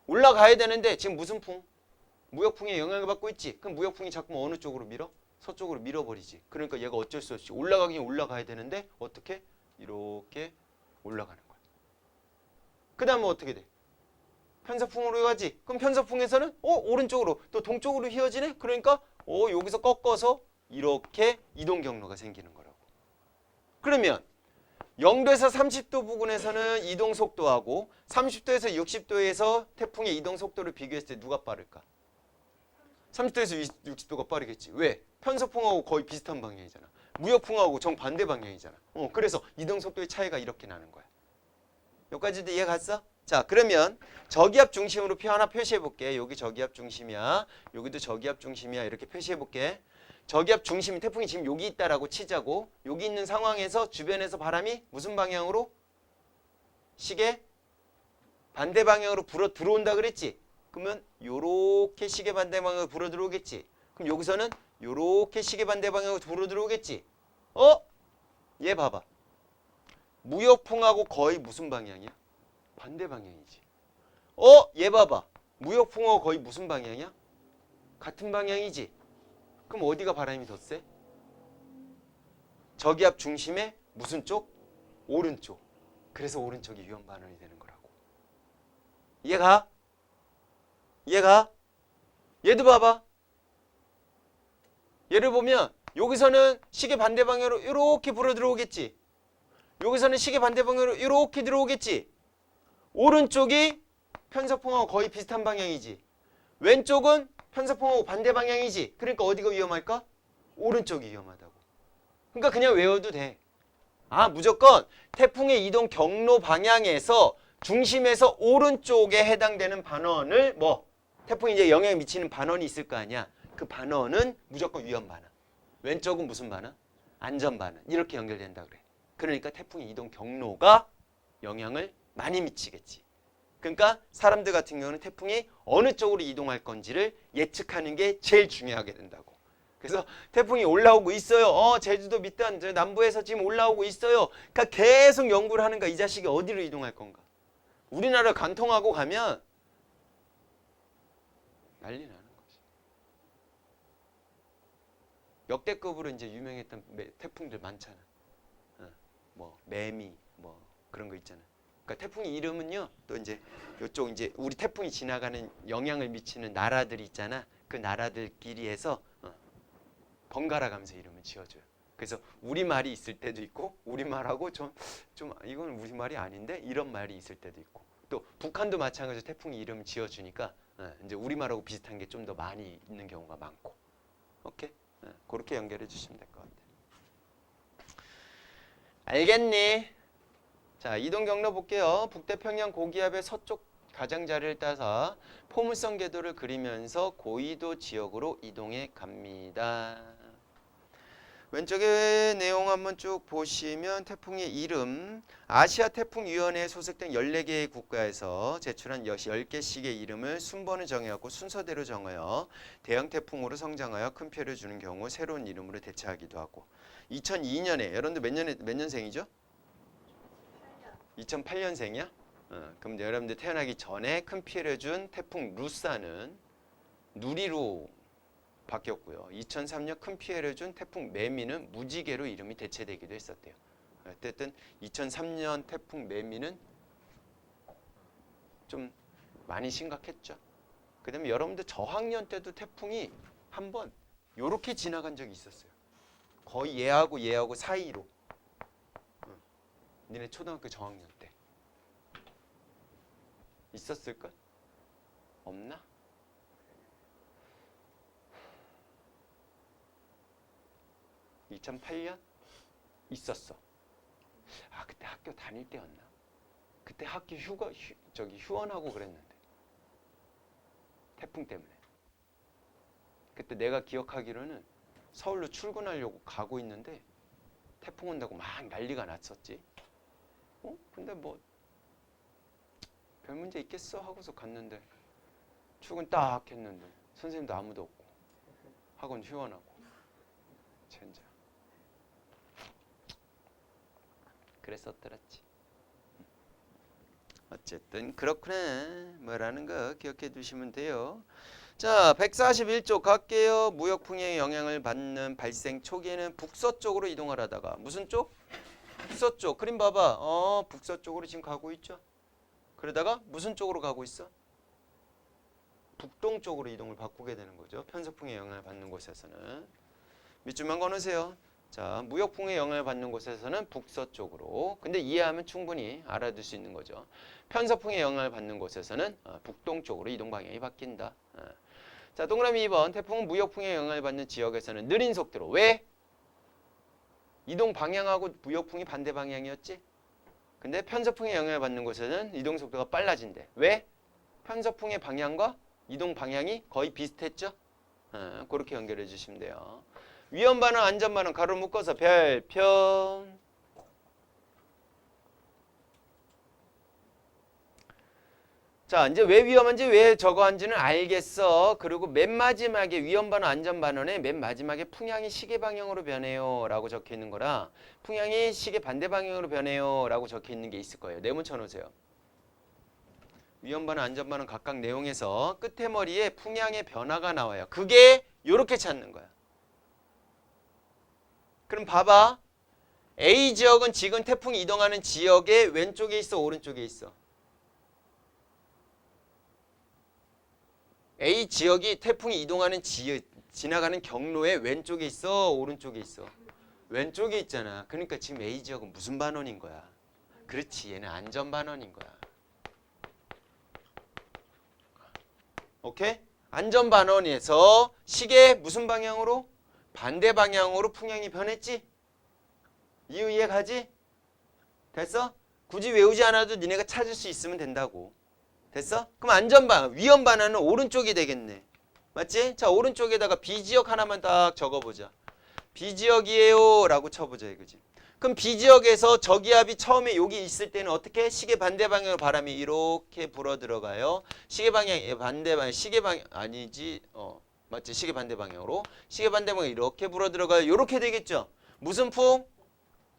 올라가야 되는데 지금 무슨 풍? 무역풍에 영향을 받고 있지. 그럼 무역풍이 자꾸 어느 쪽으로 밀어? 서쪽으로 밀어버리지. 그러니까 얘가 어쩔 수 없이 올라가긴 올라가야 되는데 어떻게? 이렇게 올라가는 거야. 그 다음에 어떻게 돼? 편서풍으로 가지. 그럼 편서풍에서는 오른쪽으로 또 동쪽으로 휘어지네. 그러니까 여기서 꺾어서 이렇게 이동 경로가 생기는 거라고. 그러면 0도에서 30도 부근에서는 이동 속도하고 30도에서 60도에서 태풍의 이동 속도를 비교했을 때 누가 빠를까? 30도에서 60도가 빠르겠지. 왜? 편서풍하고 거의 비슷한 방향이잖아. 무역풍하고 정반대 방향이잖아. 그래서 이동 속도의 차이가 이렇게 나는 거야. 여기까지도 이해 갔어? 자, 그러면 저기압 중심으로 하나 표시해 볼게. 여기 저기압 중심이야. 여기도 저기압 중심이야. 이렇게 표시해 볼게. 저기압 중심이 태풍이 지금 여기 있다라고 치자고. 여기 있는 상황에서 주변에서 바람이 무슨 방향으로? 시계 반대 방향으로 불어 들어온다 그랬지? 그러면 요렇게 시계 반대 방향으로 불어 들어오겠지? 그럼 여기서는 요렇게 시계 반대 방향으로 불어 들어오겠지? 얘 봐봐. 무역풍하고 거의 무슨 방향이야? 반대 방향이지. 얘 봐봐. 무역풍하고 거의 무슨 방향이야? 같은 방향이지. 그럼 어디가 바람이 더 세? 저기압 중심의 무슨 쪽? 오른쪽. 그래서 오른쪽이 위험 반응이 되는 거라고. 이해가? 이해가? 얘도 봐봐. 얘를 보면 여기서는 시계 반대 방향으로 이렇게 불어 들어오겠지. 여기서는 시계 반대 방향으로 이렇게 들어오겠지. 오른쪽이 편서풍하고 거의 비슷한 방향이지. 왼쪽은 편서풍하고 반대 방향이지. 그러니까 어디가 위험할까? 오른쪽이 위험하다고. 그러니까 그냥 외워도 돼. 무조건 태풍의 이동 경로 방향에서 중심에서 오른쪽에 해당되는 반원을 태풍이 이제 영향을 미치는 반원이 있을 거 아니야. 그 반원은 무조건 위험 반응. 왼쪽은 무슨 반응? 안전 반응. 이렇게 연결된다 그래. 그러니까 태풍의 이동 경로가 영향을 많이 미치겠지. 그러니까 사람들 같은 경우는 태풍이 어느 쪽으로 이동할 건지를 예측하는 게 제일 중요하게 된다고. 그래서 태풍이 올라오고 있어요. 제주도 밑단 남부에서 지금 올라오고 있어요. 그러니까 계속 연구를 하는 거야. 이 자식이 어디로 이동할 건가. 우리나라 관통하고 가면 난리 나는 거지. 역대급으로 이제 유명했던 태풍들 많잖아. 매미 그런 거 있잖아. 그러니까 태풍의 이름은요. 또 이제 이쪽 이제 우리 태풍이 지나가는 영향을 미치는 나라들이 있잖아. 그 나라들끼리 해서 번갈아 가면서 이름을 지어줘요. 그래서 우리말이 있을 때도 있고 우리말하고 좀 이건 우리말이 아닌데 이런 말이 있을 때도 있고 또 북한도 마찬가지로 태풍이 이름 지어주니까 이제 우리말하고 비슷한 게 좀 더 많이 있는 경우가 많고. 오케이? 그렇게 연결해 주시면 될 것 같아요. 알겠니? 자, 이동 경로 볼게요. 북태평양 고기압의 서쪽 가장자리를 따서 포물선 궤도를 그리면서 고위도 지역으로 이동해 갑니다. 왼쪽에 내용 한번 쭉 보시면 태풍의 이름, 아시아 태풍위원회에 소속된 14개의 국가에서 제출한 10개씩의 이름을 순번을 정해갖고 순서대로 정하여 대형 태풍으로 성장하여 큰 피해를 주는 경우 새로운 이름으로 대체하기도 하고 2002년에 여러분들 몇 년생이죠? 2008년생이야? 그럼 여러분들 태어나기 전에 큰 피해를 준 태풍 루사는 누리로 바뀌었고요. 2003년 큰 피해를 준 태풍 매미는 무지개로 이름이 대체되기도 했었대요. 어쨌든 2003년 태풍 매미는 좀 많이 심각했죠. 그 다음에 여러분들 저학년 때도 태풍이 한번 요렇게 지나간 적이 있었어요. 거의 얘하고 사이로. 니네 초등학교 저학년 때. 있었을까? 없나? (2008년) 있었어. 아 그때 학교 다닐 때였나? 그때 학교 휴원하고 그랬는데 태풍 때문에. 그때 내가 기억하기로는 서울로 출근하려고 가고 있는데 태풍 온다고 막 난리가 났었지. 근데 뭐 별 문제 있겠어 하고서 갔는데 출근 딱 했는데 선생님도 아무도 없고 학원 휴원하고 젠장. 그랬었더랬지. 어쨌든 그렇구나 뭐라는 거 기억해 두시면 돼요. 자 141쪽 갈게요. 무역풍의 영향을 받는 발생 초기에는 북서쪽으로 이동을 하다가 무슨 쪽? 북서쪽. 그림 봐봐. 북서쪽으로 지금 가고 있죠. 그러다가 무슨 쪽으로 가고 있어? 북동쪽으로 이동을 바꾸게 되는 거죠. 편서풍의 영향을 받는 곳에서는. 밑줄만 거놓으세요. 자, 무역풍의 영향을 받는 곳에서는 북서쪽으로. 근데 이해하면 충분히 알아둘 수 있는 거죠. 편서풍의 영향을 받는 곳에서는 북동쪽으로 이동 방향이 바뀐다. 자, 동그라미 2번. 태풍은 무역풍의 영향을 받는 지역에서는 느린 속도로. 왜? 이동 방향하고 무역풍이 반대 방향이었지? 근데 편서풍의 영향을 받는 곳에서는 이동 속도가 빨라진대. 왜? 편서풍의 방향과 이동 방향이 거의 비슷했죠? 그렇게 연결해 주시면 돼요. 위험 반응, 안전 반응 가로 묶어서 별표. 자, 이제 왜 위험한지 왜 저거 한지는 알겠어. 그리고 맨 마지막에 위험 반응, 안전 반응에 맨 마지막에 풍향이 시계 방향으로 변해요 라고 적혀 있는 거라 풍향이 시계 반대 방향으로 변해요 라고 적혀 있는 게 있을 거예요. 네모 쳐놓으세요. 위험 반응, 안전 반응 각각 내용에서 끝에 머리에 풍향의 변화가 나와요. 그게 이렇게 찾는 거야. 그럼 봐봐. A 지역은 지금 태풍이 이동하는 지역의 왼쪽에 있어, 오른쪽에 있어? A 지역이 태풍이 이동하는 지나가는 경로의 왼쪽에 있어, 오른쪽에 있어? 왼쪽에 있잖아. 그러니까 지금 A 지역은 무슨 반원인 거야? 그렇지, 얘는 안전 반원인 거야. 오케이? 안전 반원에서 시계 무슨 방향으로? 반대 방향으로 풍향이 변했지? 이유 이해 가지? 됐어? 굳이 외우지 않아도 니네가 찾을 수 있으면 된다고. 됐어? 그럼 안전 방향, 위험 반환은 오른쪽이 되겠네. 맞지? 자, 오른쪽에다가 B지역 하나만 딱 적어보자. B지역이에요 라고 쳐보자 이거지. 그럼 B지역에서 저기압이 처음에 여기 있을 때는 어떻게? 시계 반대 방향으로 바람이 이렇게 불어 들어가요. 시계 방향 반대 방향, 시계 방향 아니지? 맞지? 시계 반대 방향으로. 시계 반대 방향 이렇게 불어 들어가요. 이렇게 되겠죠? 무슨 풍?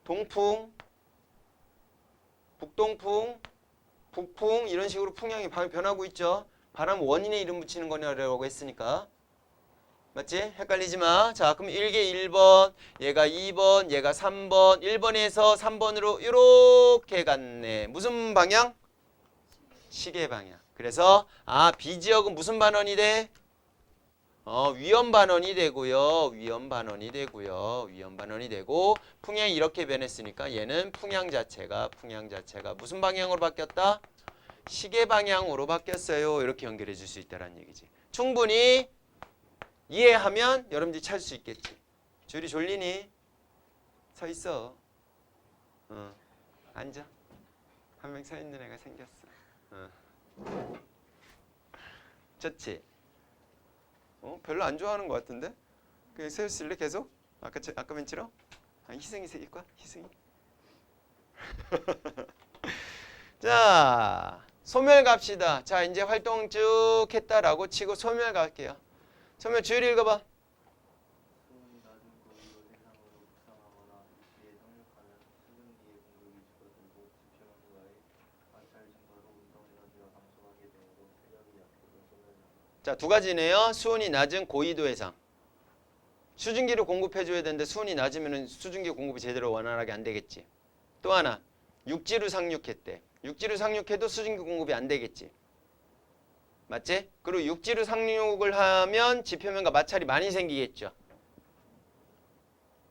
동풍, 북동풍, 북풍 이런 식으로 풍향이 변하고 있죠. 바람 원인의 이름 붙이는 거냐라고 했으니까. 맞지? 헷갈리지 마. 자, 그럼 1개 1번, 얘가 2번, 얘가 3번, 1번에서 3번으로 이렇게 갔네. 무슨 방향? 시계 방향. 그래서 B지역은 무슨 반원이 돼? 위험 반원이 되고요. 위험 반원이 되고요. 위험 반원이 되고 풍향이 이렇게 변했으니까 얘는 풍향 자체가 무슨 방향으로 바뀌었다? 시계 방향으로 바뀌었어요. 이렇게 연결해 줄 수 있다는 얘기지. 충분히 이해하면 여러분들이 찾을 수 있겠지. 줄이 졸리니? 서 있어. 앉아. 한 명 서 있는 애가 생겼어. 좋지? 별로 안 좋아하는 것 같은데? 그냥 서 있을래 계속? 아까 벤치로? 희승이 새길 거야? 희승이? 자, 소멸 갑시다. 자, 이제 활동 쭉 했다라고 치고 소멸 갈게요. 소멸 주율 읽어봐. 수온이 낮은 고위로 대상으로 북상하거나 입지에 상륙하면 수증기의 공급이 줄어들고 지표면과의 마찰 증가로 운동 에너지가 감소하게 되므로 세력이 약해져 소멸된다. 자, 두 가지네요. 수온이 낮은 고緯도 해상. 수증기를 공급해줘야 되는데 수온이 낮으면 수증기 공급이 제대로 원활하게 안 되겠지. 또 하나, 육지로 상륙했대. 육지로 상륙해도 수증기 공급이 안 되겠지. 맞지? 그리고 육지로 상륙을 하면 지표면과 마찰이 많이 생기겠죠.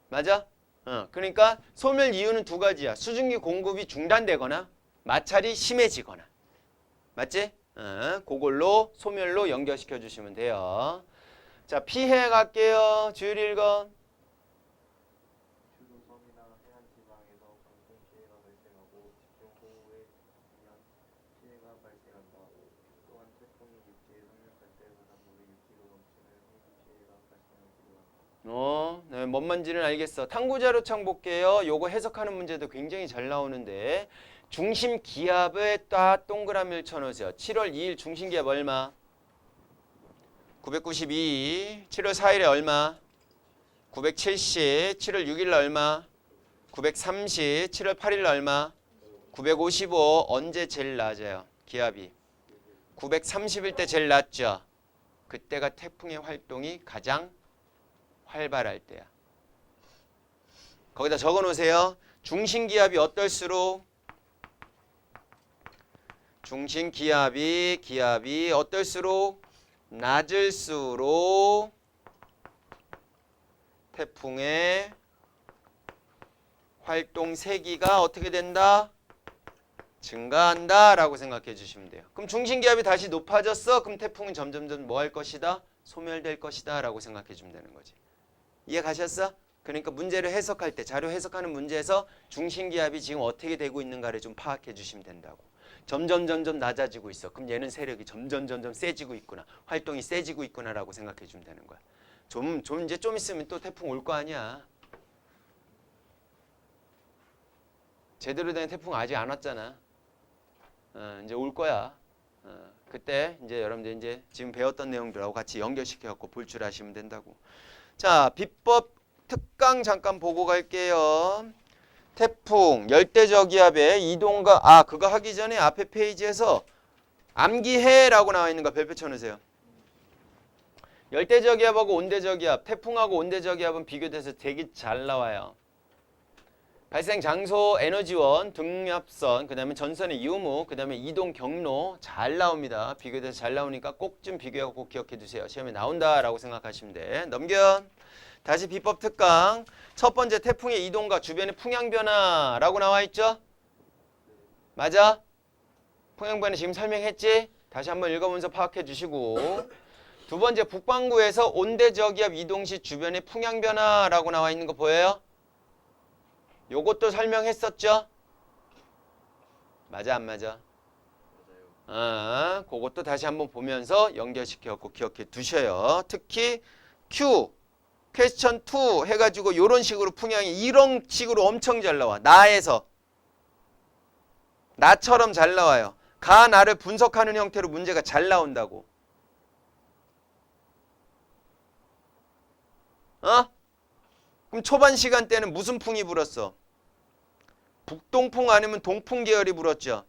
맞아? 그러니까 소멸 이유는 두 가지야. 수증기 공급이 중단되거나 마찰이 심해지거나. 맞지? 그걸로 소멸로 연결시켜 주시면 돼요. 자, 피해 갈게요. 주율 읽어. 주로 섬이나 해안 지방에서 강풍 피해가 발생하고 집중호우에 의한 피해가 발생한다. 또한 태풍이 육지에 상륙할 때 바닷물이 육지로 넘치는 홍수 피해가 발생하기도 한다. 네, 뭔 말인지는 알겠어. 탐구자료창 볼게요. 요거 해석하는 문제도 굉장히 잘 나오는데 중심 기압에 딱 동그라미를 쳐놓으세요. 7월 2일 중심 기압 얼마? 992. 7월 4일에 얼마? 970. 7월 6일 얼마? 930. 7월 8일 얼마? 955. 언제 제일 낮아요? 기압이 930일 때 제일 낮죠. 그때가 태풍의 활동이 가장 활발할 때야. 거기다 적어 놓으세요. 중심 기압이 어떨수록 중심 기압이 어떨수록 낮을수록 태풍의 활동 세기가 어떻게 된다? 증가한다 라고 생각해 주시면 돼요. 그럼 중심 기압이 다시 높아졌어? 그럼 태풍은 점점점 뭐 할 것이다? 소멸될 것이다 라고 생각해 주면 되는 거지. 이해 가셨어? 그러니까 문제를 해석할 때 자료 해석하는 문제에서 중심 기압이 지금 어떻게 되고 있는가를 좀 파악해 주시면 된다고. 점점 낮아지고 있어. 그럼 얘는 세력이 점점 세지고 있구나. 활동이 세지고 있구나라고 생각해 주면 되는 거야. 이제 좀 있으면 또 태풍 올 거 아니야. 제대로 된 태풍 아직 안 왔잖아. 이제 올 거야. 그때 이제 여러분들 이제 지금 배웠던 내용들하고 같이 연결시켜 갖고 볼 줄 아시면 된다고. 자, 비법 특강 잠깐 보고 갈게요. 태풍, 열대저기압의 이동과 그거 하기 전에 앞에 페이지에서 암기해라고 나와 있는 거 별표 쳐놓으세요. 열대저기압하고 온대저기압, 태풍하고 온대저기압은 비교돼서 되게 잘 나와요. 발생 장소, 에너지원, 등압선, 그 다음에 전선의 유무, 그 다음에 이동 경로 잘 나옵니다. 비교돼서 잘 나오니까 꼭 좀 비교하고 기억해 두세요. 시험에 나온다라고 생각하시면 돼. 넘겨. 다시 비법 특강. 첫 번째 태풍의 이동과 주변의 풍향 변화라고 나와 있죠? 맞아? 풍향 변화 지금 설명했지? 다시 한번 읽어보면서 파악해 주시고. 두 번째 북반구에서 온대저기압 이동 시 주변의 풍향 변화라고 나와 있는 거 보여요? 요것도 설명했었죠? 맞아 안 맞아? 그것도 다시 한번 보면서 연결시켜갖고 기억해 두셔요. 특히 Q, 퀘스천 2 해가지고 요런 식으로 풍향이 이런 식으로 엄청 잘 나와. 나처럼 잘 나와요. 나를 분석하는 형태로 문제가 잘 나온다고. 그럼 초반 시간대는 무슨 풍이 불었어? 북동풍 아니면 동풍 계열이 불었죠.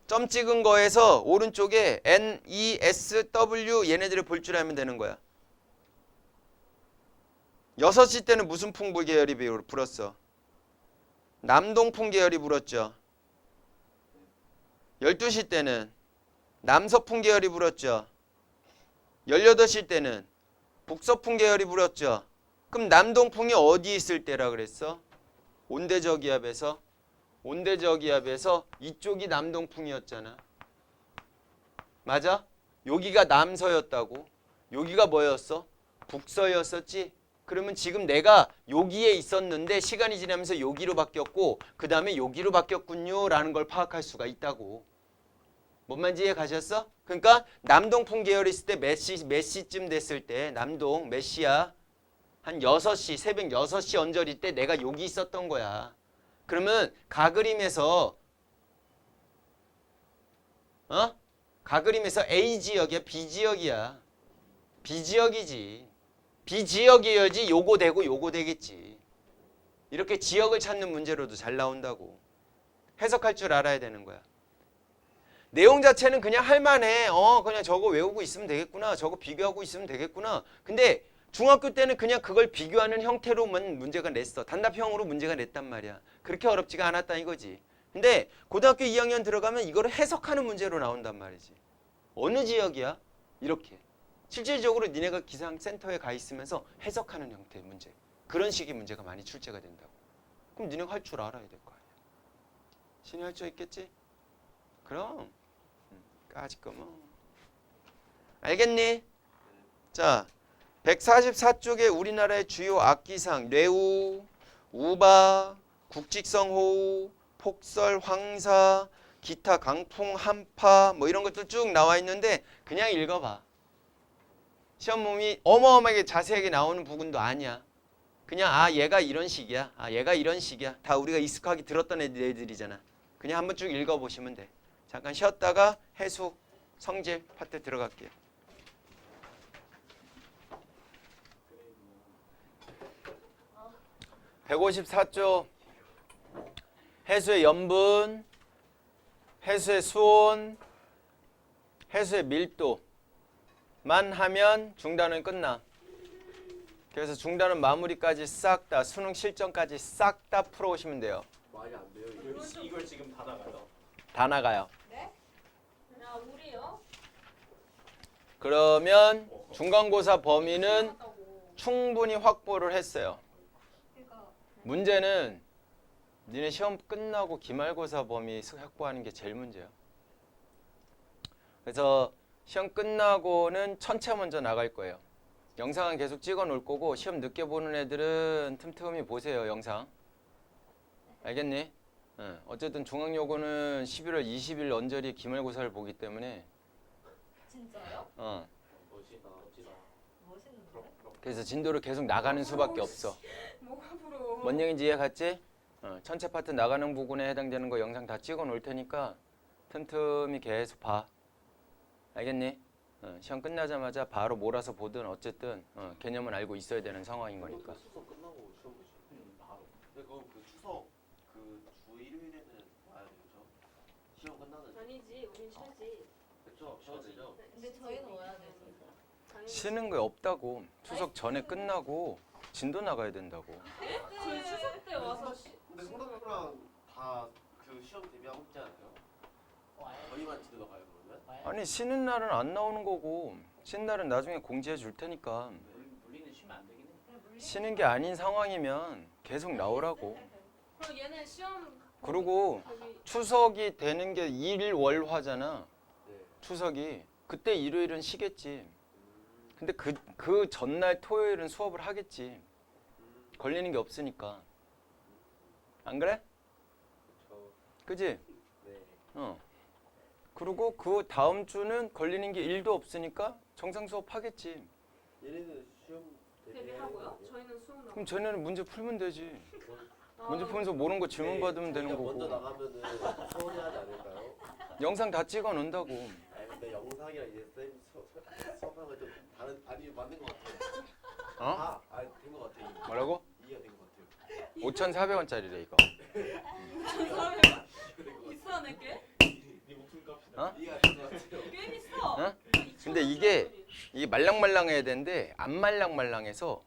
점 찍은 거에서 오른쪽에 N, E, S, W 얘네들을 볼 줄 알면 되는 거야. 6시 때는 무슨 풍 계열이 불었어? 남동풍 계열이 불었죠. 12시 때는 남서풍 계열이 불었죠. 18시 때는 북서풍 계열이 불었죠. 그럼 남동풍이 어디 있을 때라 그랬어? 온대저기압에서 이쪽이 남동풍이었잖아. 맞아? 여기가 남서였다고. 여기가 뭐였어? 북서였었지? 그러면 지금 내가 여기에 있었는데 시간이 지나면서 여기로 바뀌었고 그 다음에 여기로 바뀌었군요 라는 걸 파악할 수가 있다고. 뭔 말인지 이해 가셨어? 그러니까 남동풍 계열이 있을 때 몇 시쯤 됐을 때 남동 몇 시야? 한 6시, 새벽 6시 언저리 때 내가 여기 있었던 거야. 그러면 가그림에서 가그림에서 A 지역이야, B 지역이야? B 지역이지. B 지역이어야지 요거 되고 요거 되겠지. 이렇게 지역을 찾는 문제로도 잘 나온다고. 해석할 줄 알아야 되는 거야. 내용 자체는 그냥 할만해. 그냥 저거 외우고 있으면 되겠구나. 저거 비교하고 있으면 되겠구나. 근데 중학교 때는 그냥 그걸 비교하는 형태로만 문제가 냈어. 단답형으로 문제가 냈단 말이야. 그렇게 어렵지가 않았다 이거지. 근데 고등학교 2학년 들어가면 이거를 해석하는 문제로 나온단 말이지. 어느 지역이야? 이렇게. 실질적으로 니네가 기상센터에 가 있으면서 해석하는 형태의 문제. 그런 식의 문제가 많이 출제가 된다고. 그럼 니네가 할 줄 알아야 될 거 아니야. 신이 할 줄 있겠지? 그럼 까짓 거 뭐. 알겠니? 자, 144쪽에 우리나라의 주요 악기상 뇌우, 우바, 국직성호우, 폭설, 황사, 기타 강풍, 한파 뭐 이런 것도 쭉 나와 있는데 그냥 읽어봐. 시험 문이 어마어마하게 자세하게 나오는 부분도 아니야. 그냥 얘가 이런 식이야. 얘가 이런 식이야. 다 우리가 익숙하게 들었던 애들이잖아. 그냥 한번 쭉 읽어보시면 돼. 잠깐 쉬었다가 해수, 성질 파트 들어갈게요. (154조) 해수의 염분, 해수의 수온, 해수의 밀도만 하면 중단은 끝나. 그래서 중단은 마무리까지 싹 다, 수능 실전까지 싹 다 풀어오시면 돼요. 말이 안 돼요. 이걸 지금 다 나가요? 다 나가요. 네? 야, 우리요? 그러면 중간고사 범위는 충분히 확보를 했어요. 그러니까 문제는 니네 시험 끝나고 기말고사 범위 확보하는 게 제일 문제야. 그래서 시험 끝나고는 천체 먼저 나갈 거예요. 영상은 계속 찍어 놓을 거고 시험 늦게 보는 애들은 틈틈이 보세요. 영상. 알겠니? 어쨌든 중앙여고는 11월 20일 언저리 기말고사를 보기 때문에 진짜요? 멋지다. 멋있는데? 그래서 진도를 계속 나가는 수밖에 없어. 뭐가 부러워. 뭔 얘기인지 이해 갔지? 천체 파트 나가는 부분에 해당되는 거 영상 다 찍어 놓을 테니까 틈틈이 계속 봐. 알겠니? 시험 끝나자마자 바로 몰아서 보든 어쨌든 개념은 알고 있어야 되는 상황인 거니까. 추석 끝나고 시험 보시. 바로. 근데 그럼 그 추석 그 주 일요일에는 와야 되죠? 시험 끝나는. 아니지, 우린 쉬지. 그렇죠. 쉬어야 되죠. 근데 저희는 와야 돼서. 쉬는 거 없다고. 추석 전에 끝나고 진도 나가야 된다고. 저희 추석 때 와서 근데 성덕이랑 다 그 시험 대비하고 있지 않아요? 저희만 지도가 가요 그러면? 아니 쉬는 날은 안 나오는 거고 쉬는 날은 나중에 공지해 줄 테니까. 물리는 쉬면 안 되긴 해. 쉬는 게 아닌 상황이면 계속 나오라고. 그럼 얘는 시험 그리고 저기 추석이 되는 게 일월화잖아. 네. 추석이. 그때 일요일은 쉬겠지. 근데 그 전날 토요일은 수업을 하겠지. 걸리는 게 없으니까. 안 그래? 그렇죠. 그지? 네. 그리고 그 다음 주는 걸리는 게 1도 없으니까 정상 수업 하겠지. 얘네는 시험 데뷔하고요? 저희는 수능 나고. 그럼 쟤네는 문제 풀면 되지. 아, 문제 풀면서 모르는 거 질문 받으면 되는 먼저 거고. 나가면은 서운해하지 않을까요? 영상 다 찍어 놓는다고. 아니 근데 영상이랑 이제 쌤 수업하는 좀 다른 아니 맞는 것 같아요. 된 것 같아요. 뭐라고? 이해가 된 것 같아요. 5,400원짜리래 이거. 있어 내게? 네 목숨 값이다. 어? 이해가 된 것 같아요. 게임 있어. 어? 근데 이게 말랑말랑해야 되는데 안 말랑말랑해서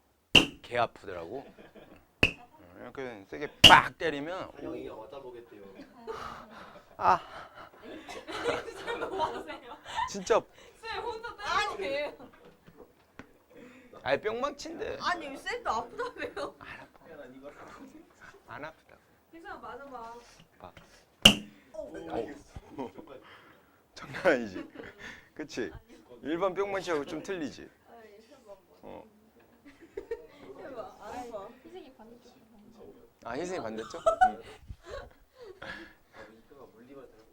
개 아프더라고. 이렇게 세게 빡 때리면 한영이가 맞아보겠대요. 뭐 하세요? 진짜 쌤 혼자 때리게. 아예 뿅망친데 아니, 쌤도 아프다며요. 안 아프다. 희수야 맞아봐. 장난 아니지. 그치? 일반 뿅망치하고 좀 틀리지. 어. 해봐. 안 해봐. 희생이 반대쪽. 희생이 반대쪽? 민트가 물리만 되고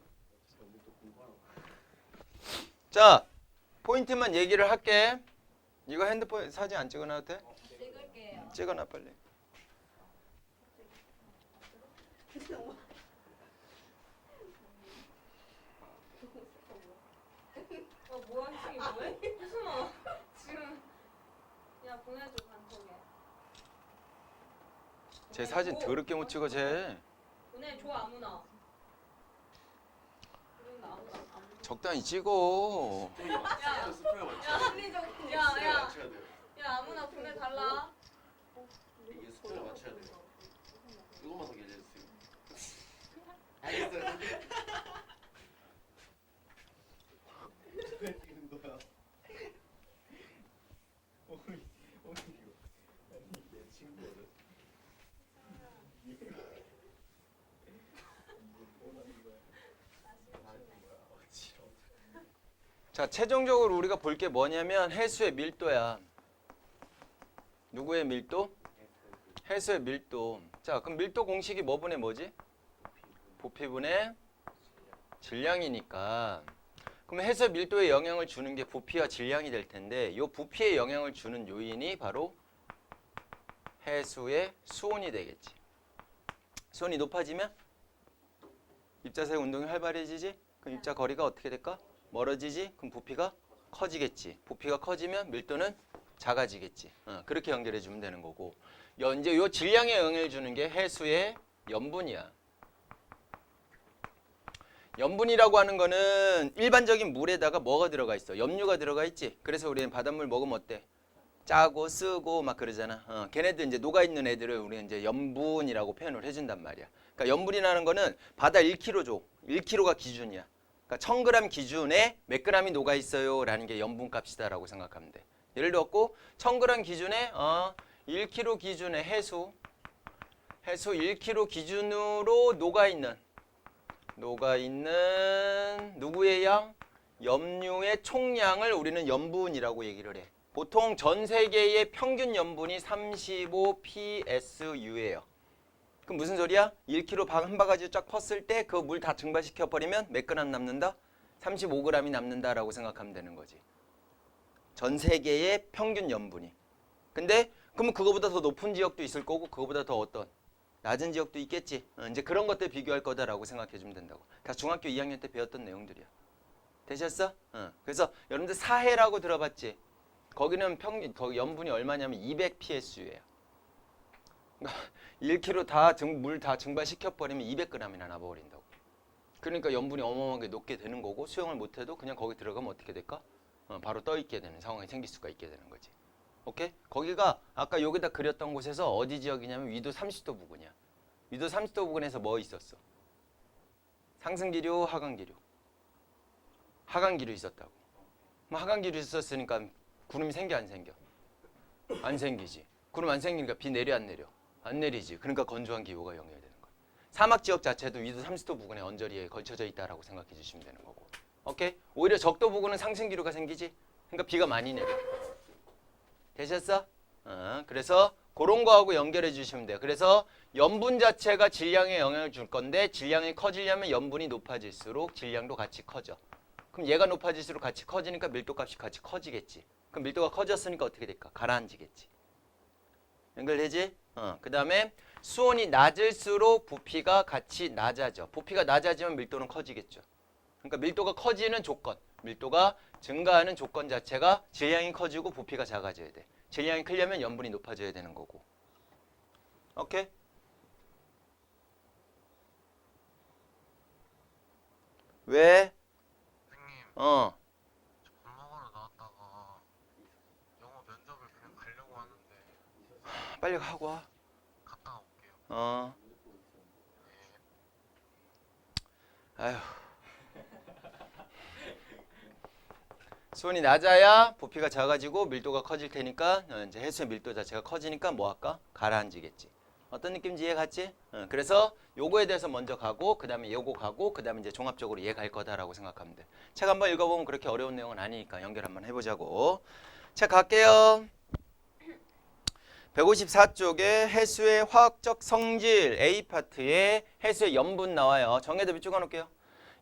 또 공부하라고. 자, 포인트만 얘기를 할게. 이거 핸드폰 사진 안 찍어놔도 돼? 찍을게요. 찍어놔 빨리. 뭐야 지금 뭐해? 수마 지금 야 보내줘 단톡에. 제 사진 더럽게 못 찍어 쟤. 보내줘 아무나. 그럼 나 아무나 안 적당히 찍어. 스프레이 맞춰야 합리적. 야야 야 아무나 보내달라. 이게 스프레이 맞춰야 돼요. 이것만 더 얘기해주세요. 알겠어요. 왜 찍는 거야? 오늘 이거 아니 내 친구거든. 자, 최종적으로 우리가 볼 게 뭐냐면 해수의 밀도야. 누구의 밀도? 해수의 밀도. 자, 그럼 밀도 공식이 뭐분의 뭐지? 부피분의 질량이니까. 그럼 해수의 밀도에 영향을 주는 게 부피와 질량이 될 텐데 이 부피에 영향을 주는 요인이 바로 해수의 수온이 되겠지. 수온이 높아지면 입자사의 운동이 활발해지지? 그럼 입자 거리가 어떻게 될까? 멀어지지? 그럼 부피가 커지겠지. 부피가 커지면 밀도는 작아지겠지. 그렇게 연결해 주면 되는 거고. 이제 요 질량에 영향을 주는 게 해수의 염분이야. 염분이라고 하는 거는 일반적인 물에다가 뭐가 들어가 있어? 염류가 들어가 있지. 그래서 우리는 바닷물 먹으면 어때? 짜고 쓰고 막 그러잖아. 걔네들 이제 녹아 있는 애들을 우리는 이제 염분이라고 표현을 해준단 말이야. 그러니까 염분이라는 거는 바다 1kg 줘. 1kg가 기준이야. 그러니까 1000g 기준에 몇 g이 녹아 있어요라는 게 염분 값이다라고 생각하면 돼. 예를 들었고 1000g 기준에 1kg 기준의 해수 1kg 기준으로 녹아 있는 누구의 양? 염류의 총량을 우리는 염분이라고 얘기를 해. 보통 전 세계의 평균 염분이 35 PSU예요. 그럼 무슨 소리야? 1kg 한 바가지 쫙 펐을 때 그 물 다 증발시켜 버리면 몇 g 남는다? 35g이 남는다라고 생각하면 되는 거지. 전 세계의 평균 염분이. 근데 그러면 그거보다 더 높은 지역도 있을 거고 그거보다 더 어떤 낮은 지역도 있겠지. 이제 그런 것들 비교할 거다라고 생각해 주면 된다고. 다 중학교 2학년 때 배웠던 내용들이야. 되셨어? 그래서 여러분들 사해라고 들어봤지? 거기는 거기 염분이 얼마냐면 200 PSU예요. 그러니까 1kg 물 다 증발시켜 버리면 200g이나 나버린다고. 그러니까 염분이 어마어마하게 높게 되는 거고 수영을 못해도 그냥 거기 들어가면 어떻게 될까? 바로 떠 있게 되는 상황이 생길 수가 있게 되는 거지. 오케이? 거기가 아까 여기다 그렸던 곳에서 어디 지역이냐면 위도 30도 부근이야. 위도 30도 부근에서 뭐 있었어? 상승기류, 하강기류. 하강기류 있었다고. 그럼 하강기류 있었으니까 구름이 생겨 안 생겨? 안 생기지. 구름 안 생기니까 비 내려 안 내려? 안 내리지. 그러니까 건조한 기후가 연결되는 거야. 사막 지역 자체도 위도 30도 부근에 언저리에 걸쳐져 있다라고 생각해 주시면 되는 거고. 오케이? 오히려 적도 부근은 상승기류가 생기지. 그러니까 비가 많이 내려. 되셨어? 그래서 그런 거하고 연결해 주시면 돼요. 그래서 염분 자체가 질량에 영향을 줄 건데 질량이 커지려면 염분이 높아질수록 질량도 같이 커져. 그럼 얘가 높아질수록 같이 커지니까 밀도 값이 같이 커지겠지. 그럼 밀도가 커졌으니까 어떻게 될까? 가라앉지겠지. 연결되지? 그 다음에 수온이 낮을수록 부피가 같이 낮아져. 부피가 낮아지면 밀도는 커지겠죠. 그러니까 밀도가 커지는 조건, 밀도가 증가하는 조건 자체가 질량이 커지고 부피가 작아져야 돼. 질량이 크려면 염분이 높아져야 되는 거고. 오케이? 왜? 선생님, 어. 저 밥 먹으러 나왔다가 영어 면접을 그냥 가려고 하는데 빨리 하고 와. 갔다가 올게요. 아휴. 수온이 낮아야 부피가 작아지고 밀도가 커질 테니까 이제 해수의 밀도 자체가 커지니까 뭐 할까? 가라앉지겠지. 어떤 느낌인지 이해 갔지? 그래서 요거에 대해서 먼저 가고 그 다음에 요거 가고 그 다음에 이제 종합적으로 이해 갈 거다라고 생각하면 돼. 책 한번 읽어보면 그렇게 어려운 내용은 아니니까 연결 한번 해보자고. 책 갈게요. 154쪽에 해수의 화학적 성질 A 파트에 해수의 염분 나와요. 정의대비 찍어놓을게요.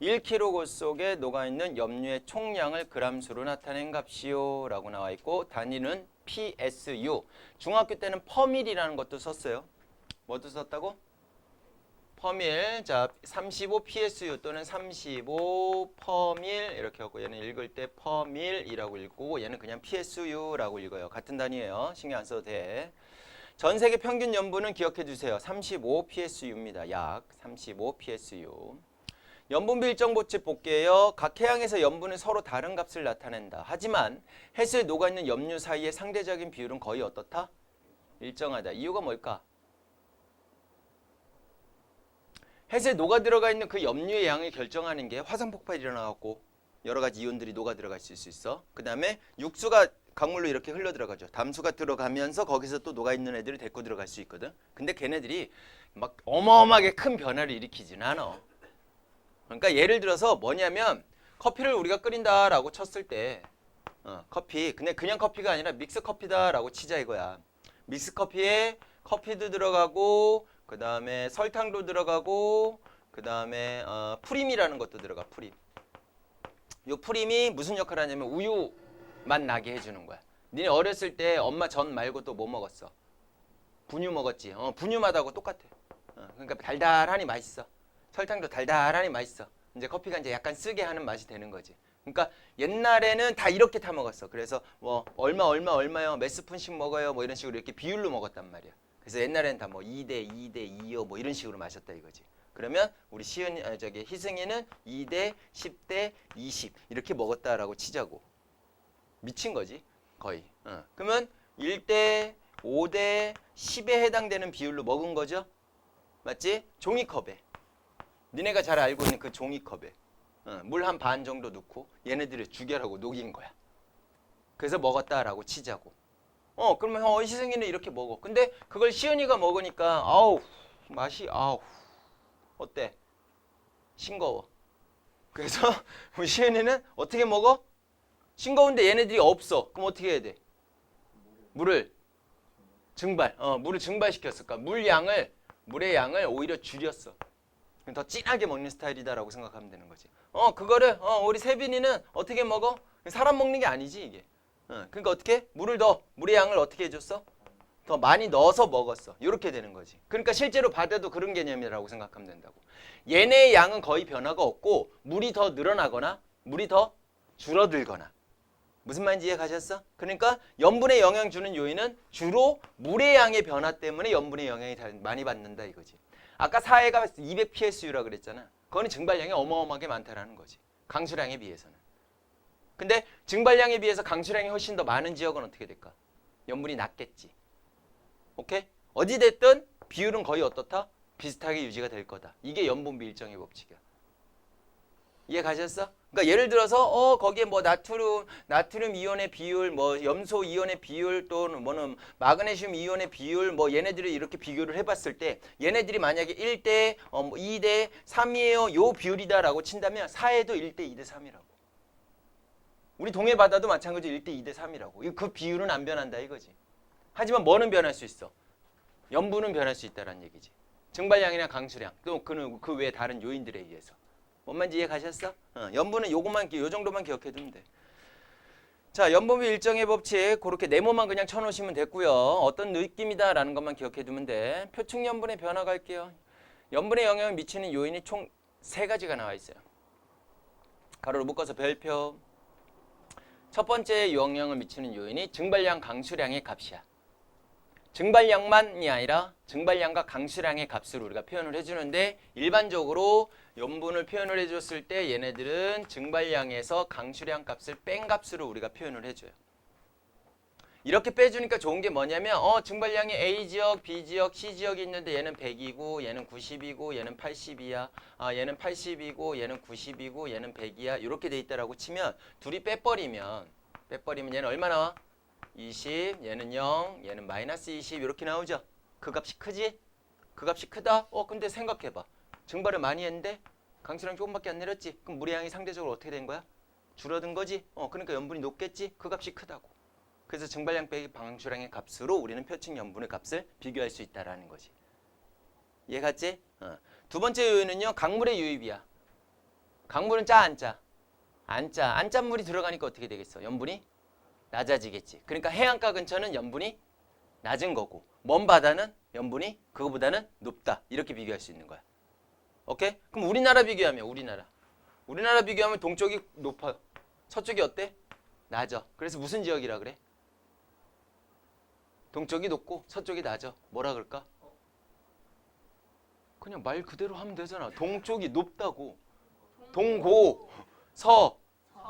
1kg 속에 녹아있는 염류의 총량을 그람수로 나타낸 값이요 라고 나와 있고 단위는 PSU. 중학교 때는 퍼밀이라는 것도 썼어요. 뭐도 썼다고? 퍼밀. 자, 35 PSU 또는 35 퍼밀 이렇게 하고 얘는 읽을 때 퍼밀이라고 읽고 얘는 그냥 PSU라고 읽어요. 같은 단위예요. 신경 안 써도 돼. 전 세계 평균 염분은 기억해 주세요. 35 PSU입니다. 약 35 PSU. 염분비 일정 법칙 볼게요. 각 해양에서 염분은 서로 다른 값을 나타낸다. 하지만 해수에 녹아있는 염류 사이의 상대적인 비율은 거의 어떻다? 일정하다. 이유가 뭘까? 해수에 녹아 들어가 있는 그 염류의 양을 결정하는 게 화산 폭발이 일어나갖고 여러 가지 이온들이 녹아 들어갈 수 있어. 그 다음에 육수가 강물로 이렇게 흘러 들어가죠. 담수가 들어가면서 거기서 또 녹아 있는 애들이 데리고 들어갈 수 있거든. 근데 걔네들이 막 어마어마하게 큰 변화를 일으키진 않아. 그러니까 예를 들어서 뭐냐면 커피를 우리가 끓인다라고 쳤을 때 커피 근데 그냥 커피가 아니라 믹스 커피다라고 치자 이거야. 믹스 커피에 커피도 들어가고 그 다음에 설탕도 들어가고 그 다음에 프림이라는 것도 들어가. 프림. 요 프림이 무슨 역할을 하냐면 우유 맛 나게 해주는 거야. 니네 어렸을 때 엄마 전 말고 또 뭐 먹었어? 분유 먹었지. 분유 맛하고 똑같아. 그러니까 달달하니 맛있어. 설탕도 달달하니 맛있어. 이제 커피가 이제 약간 쓰게 하는 맛이 되는 거지. 그러니까 옛날에는 다 이렇게 타 먹었어. 그래서 뭐 얼마요? 몇 스푼씩 먹어요? 뭐 이런 식으로 이렇게 비율로 먹었단 말이야. 그래서 옛날에는 다 뭐 2대 2요 뭐 이런 식으로 마셨다 이거지. 그러면 우리 희승이는 2대 10대 20 이렇게 먹었다라고 치자고. 미친 거지 거의. 그러면 1대 5대 10에 해당되는 비율로 먹은 거죠. 맞지? 종이컵에. 니네가 잘 알고 있는 그 종이컵에 물 한 반 정도 넣고 얘네들을 죽여라고 녹인 거야. 그래서 먹었다라고 치자고. 그러면 희승이는 이렇게 먹어. 근데 그걸 시은이가 먹으니까 아우 맛이 아우 어때? 싱거워. 그래서 우리 시은이는 어떻게 먹어? 싱거운데 얘네들이 없어. 그럼 어떻게 해야 돼? 물을 물을 증발시켰을까? 물의 양을 오히려 줄였어. 더 진하게 먹는 스타일이다라고 생각하면 되는 거지. 그거를 우리 세빈이는 어떻게 먹어? 사람 먹는 게 아니지 이게. 그러니까 어떻게? 물의 양을 어떻게 해줬어? 더 많이 넣어서 먹었어. 이렇게 되는 거지. 그러니까 실제로 바다도 그런 개념이라고 생각하면 된다고. 얘네의 양은 거의 변화가 없고 물이 더 늘어나거나 물이 더 줄어들거나. 무슨 말인지 이해 가셨어? 그러니까 염분에 영향 주는 요인은 주로 물의 양의 변화 때문에 염분의 영향이 많이 받는다 이거지. 아까 사해가 200 PSU라 그랬잖아. 그거는 증발량이 어마어마하게 많다라는 거지. 강수량에 비해서는. 근데 증발량에 비해서 강수량이 훨씬 더 많은 지역은 어떻게 될까? 염분이 낮겠지. 오케이? 어찌됐든 비율은 거의 어떻다? 비슷하게 유지가 될 거다. 이게 염분비 일정의 법칙이야. 이해 가셨어? 그러니까 예를 들어서 거기에 뭐 나트륨 이온의 비율, 뭐 염소 이온의 비율 또는 뭐는 마그네슘 이온의 비율 뭐 얘네들을 이렇게 비교를 해봤을 때 얘네들이 만약에 1대 2대 3이에요. 요 비율이다라고 친다면 사해도 1대 2대 3이라고. 우리 동해 바다도 마찬가지로 1대 2대 3이라고. 그 비율은 안 변한다 이거지. 하지만 뭐는 변할 수 있어? 염분은 변할 수 있다라는 얘기지. 증발량이나 강수량 또 그 외에 다른 요인들에 의해서. 뭔 말인지 이해 가셨어? 염분은 요 정도만 기억해 두면 돼. 자, 염분비 일정의 법칙 그렇게 네모만 그냥 쳐놓으시면 됐고요. 어떤 느낌이다라는 것만 기억해 두면 돼. 표층 염분의 변화 갈게요. 염분에 영향을 미치는 요인이 총 3가지가 나와 있어요. 가로로 묶어서 별표. 첫 번째 영향을 미치는 요인이 증발량, 강수량의 값이야. 증발량만이 아니라 증발량과 강수량의 값을 우리가 표현을 해주는데 일반적으로 염분을 표현을 해줬을 때 얘네들은 증발량에서 강수량 값을 뺀 값으로 우리가 표현을 해줘요. 이렇게 빼주니까 좋은 게 뭐냐면 증발량이 A지역, B지역, C지역이 있는데 얘는 100이고 얘는 90이고 얘는 80이야. 얘는 80이고 얘는 90이고 얘는 100이야. 이렇게 돼 있다라고 치면 둘이 빼버리면 얘는 얼마 나와? 20, 얘는 0, 얘는 마이너스 20 이렇게 나오죠. 그 값이 크지? 그 값이 크다? 근데 생각해봐. 증발을 많이 했는데 강수량 조금밖에 안 내렸지? 그럼 물의 양이 상대적으로 어떻게 된 거야? 줄어든 거지? 그러니까 염분이 높겠지? 그 값이 크다고. 그래서 증발량 빼기 강수량의 값으로 우리는 표층 염분의 값을 비교할 수 있다라는 거지. 이해 갔지? 두 번째 요인은요. 강물의 유입이야. 강물은 짜 안 짜? 안 짜. 안 짠 물이 들어가니까 어떻게 되겠어? 염분이 낮아지겠지. 그러니까 해안가 근처는 염분이 낮은 거고 먼 바다는 염분이 그거보다는 높다. 이렇게 비교할 수 있는 거야. 오케이? 그럼 우리나라 비교하면 우리나라 비교하면 동쪽이 높아. 서쪽이 어때? 낮아. 그래서 무슨 지역이라 그래? 동쪽이 높고 서쪽이 낮아. 뭐라 그럴까? 그냥 말 그대로 하면 되잖아. 동쪽이 높다고. 동고, 서,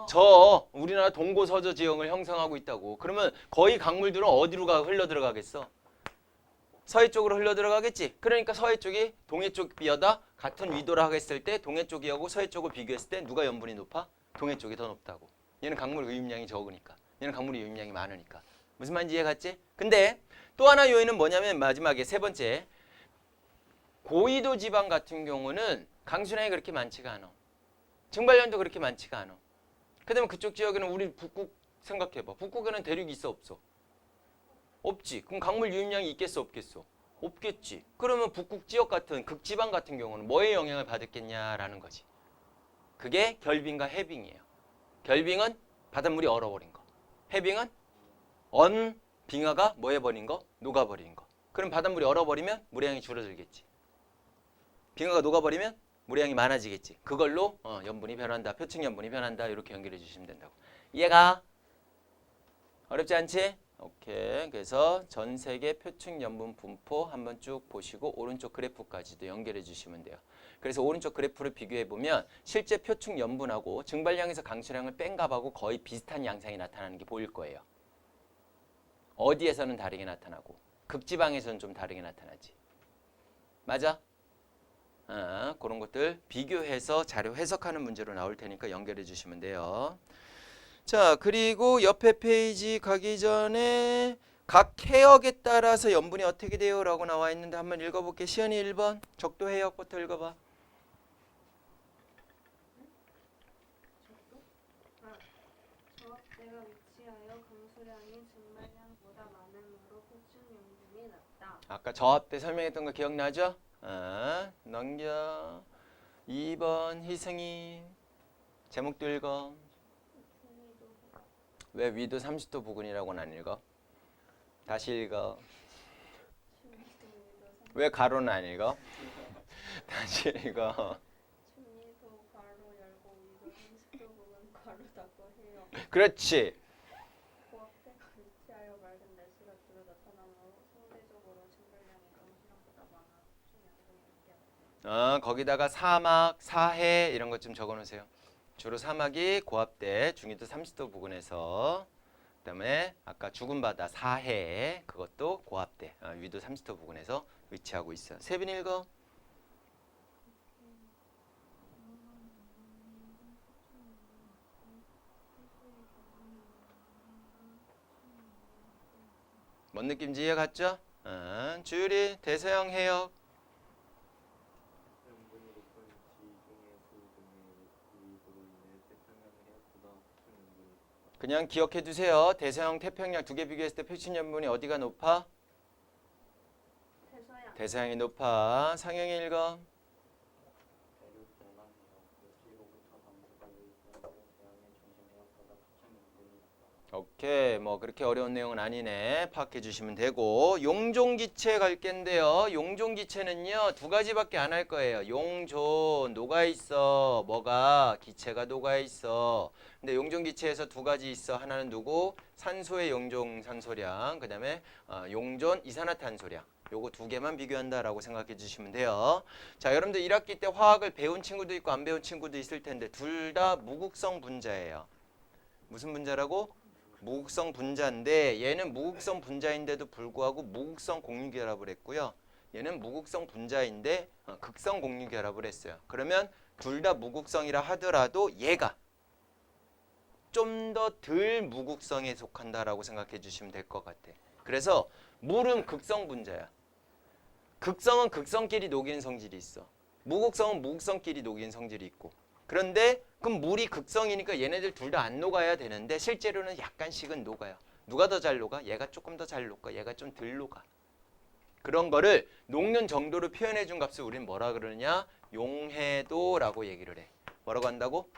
저. 우리나라 동고 서저 지형을 형성하고 있다고. 그러면 거의 강물들은 어디로 흘러 들어가겠어? 서해 쪽으로 흘러 들어가겠지. 그러니까 서해 쪽이 동해 쪽 비하다 같은 위도라 하겠을 때 동해 쪽이하고 서해 쪽을 비교했을 때 누가 염분이 높아? 동해 쪽이 더 높다고. 얘는 강물 유입량이 적으니까. 얘는 강물 유입량이 많으니까. 무슨 말인지 이해 갔지? 근데 또 하나 요인은 뭐냐면 마지막에 세 번째. 고위도 지방 같은 경우는 강수량이 그렇게 많지가 않아. 증발량도 그렇게 많지가 않아. 그다음에 그쪽 지역에는 우리 북극 생각해봐. 북극에는 대륙이 있어 없어? 없지. 그럼 강물 유입량이 있겠어 없겠어? 없겠지. 그러면 북극 지역 같은 극지방 같은 경우는 뭐에 영향을 받았겠냐라는 거지. 그게 결빙과 해빙이에요. 결빙은 바닷물이 얼어버린 거. 해빙은 언 빙하가 뭐 해버린 거? 녹아버린 거. 그럼 바닷물이 얼어버리면 물의 양이 줄어들겠지. 빙하가 녹아버리면 물의 양이 많아지겠지. 그걸로 염분이 변한다. 표층 염분이 변한다. 이렇게 연결해 주시면 된다고. 이해가? 어렵지 않지? 오케이. 그래서 전 세계 표층 염분 분포 한번 쭉 보시고 오른쪽 그래프까지도 연결해 주시면 돼요. 그래서 오른쪽 그래프를 비교해 보면 실제 표층 염분하고 증발량에서 강수량을 뺀 값하고 거의 비슷한 양상이 나타나는 게 보일 거예요. 어디에서는 다르게 나타나고 극지방에서는 좀 다르게 나타나지. 맞아? 그런 것들 비교해서 자료 해석하는 문제로 나올 테니까 연결해 주시면 돼요. 자, 그리고 옆에 페이지 가기 전에 각 해역에 따라서 염분이 어떻게 돼요? 라고 나와 있는데 한번 읽어볼게. 시연이 1번 적도 해역부터 읽어봐. 저압대가 위치하여 강수량이 증발량보다 많으므로 표층 염분이 낮다. 아까 저압 때 설명했던 거 기억나죠? 넘겨. 2번 희승이 제목도 읽어. 왜 위도 30도 부근이라고는 안 읽어? 다시 읽어. 왜 가로는 안 읽어? 다시 읽어. 충리도 괄호 열고 위도 30도 부근 괄호 닫고 해요. 그렇지. 고압대가 위치하여 맑은 날씨가 주로 나타나므로 상대적으로 증발량이 강수량보다 많아 표층 염분이 높게 거기다가 사막, 사해 이런 것 좀 적어놓으세요. 주로 사막이 고압대 중위도 30도 부근에서 그다음에 아까 죽은 바다 사해 그것도 고압대 위도 30도 부근에서 위치하고 있어요. 세빈 읽어. 뭔 느낌인지 이해 갔죠? 주율이 대서양 해역. 염분이 높은 지중해 수 등의 유입으로 인해 태평양 해역보다 표층 염분이 높다. 그냥 기억해 두세요. 대서양, 태평양 두 개 비교했을 때 표층 염분이 어디가 높아? 대서양. 대서양이 높아. 상영이 읽어. 대륙 동남 해역, 육지로부터 남부가 유입되는 대양의 중심 해역보다 표층 염분이 낮다. 오케이. 뭐 그렇게 어려운 내용은 아니네. 파악해 주시면 되고 용종기체 갈 겐데요. 용종기체는요. 두 가지밖에 안 할 거예요. 용존 녹아 있어. 뭐가 기체가 녹아 있어. 근데 용종기체에서 두 가지 있어. 하나는 누구? 산소의 용종 산소량. 그다음에 용존 이산화탄소량. 요거 두 개만 비교한다라고 생각해 주시면 돼요. 자, 여러분들 1학기 때 화학을 배운 친구도 있고 안 배운 친구도 있을 텐데 둘 다 무극성 분자예요. 무슨 분자라고? 무극성 분자인데 얘는 무극성 분자인데도 불구하고 무극성 공유결합을 했고요. 얘는 무극성 분자인데 극성 공유결합을 했어요. 그러면 둘 다 무극성이라 하더라도 얘가 좀 더 덜 무극성에 속한다라고 생각해 주시면 될 것 같아. 그래서 물은 극성 분자야. 극성은 극성끼리 녹이는 성질이 있어. 무극성은 무극성끼리 녹이는 성질이 있고. 그런데 그럼 물이 극성이니까 얘네들 둘 다 안 녹아야 되는데 실제로는 약간씩은 녹아요. 누가 더 잘 녹아? 얘가 조금 더 잘 녹아. 얘가 좀 덜 녹아. 그런 거를 녹는 정도로 표현해 준 값을 우리는 뭐라 그러느냐? 용해도라고 얘기를 해. 뭐라고 한다고?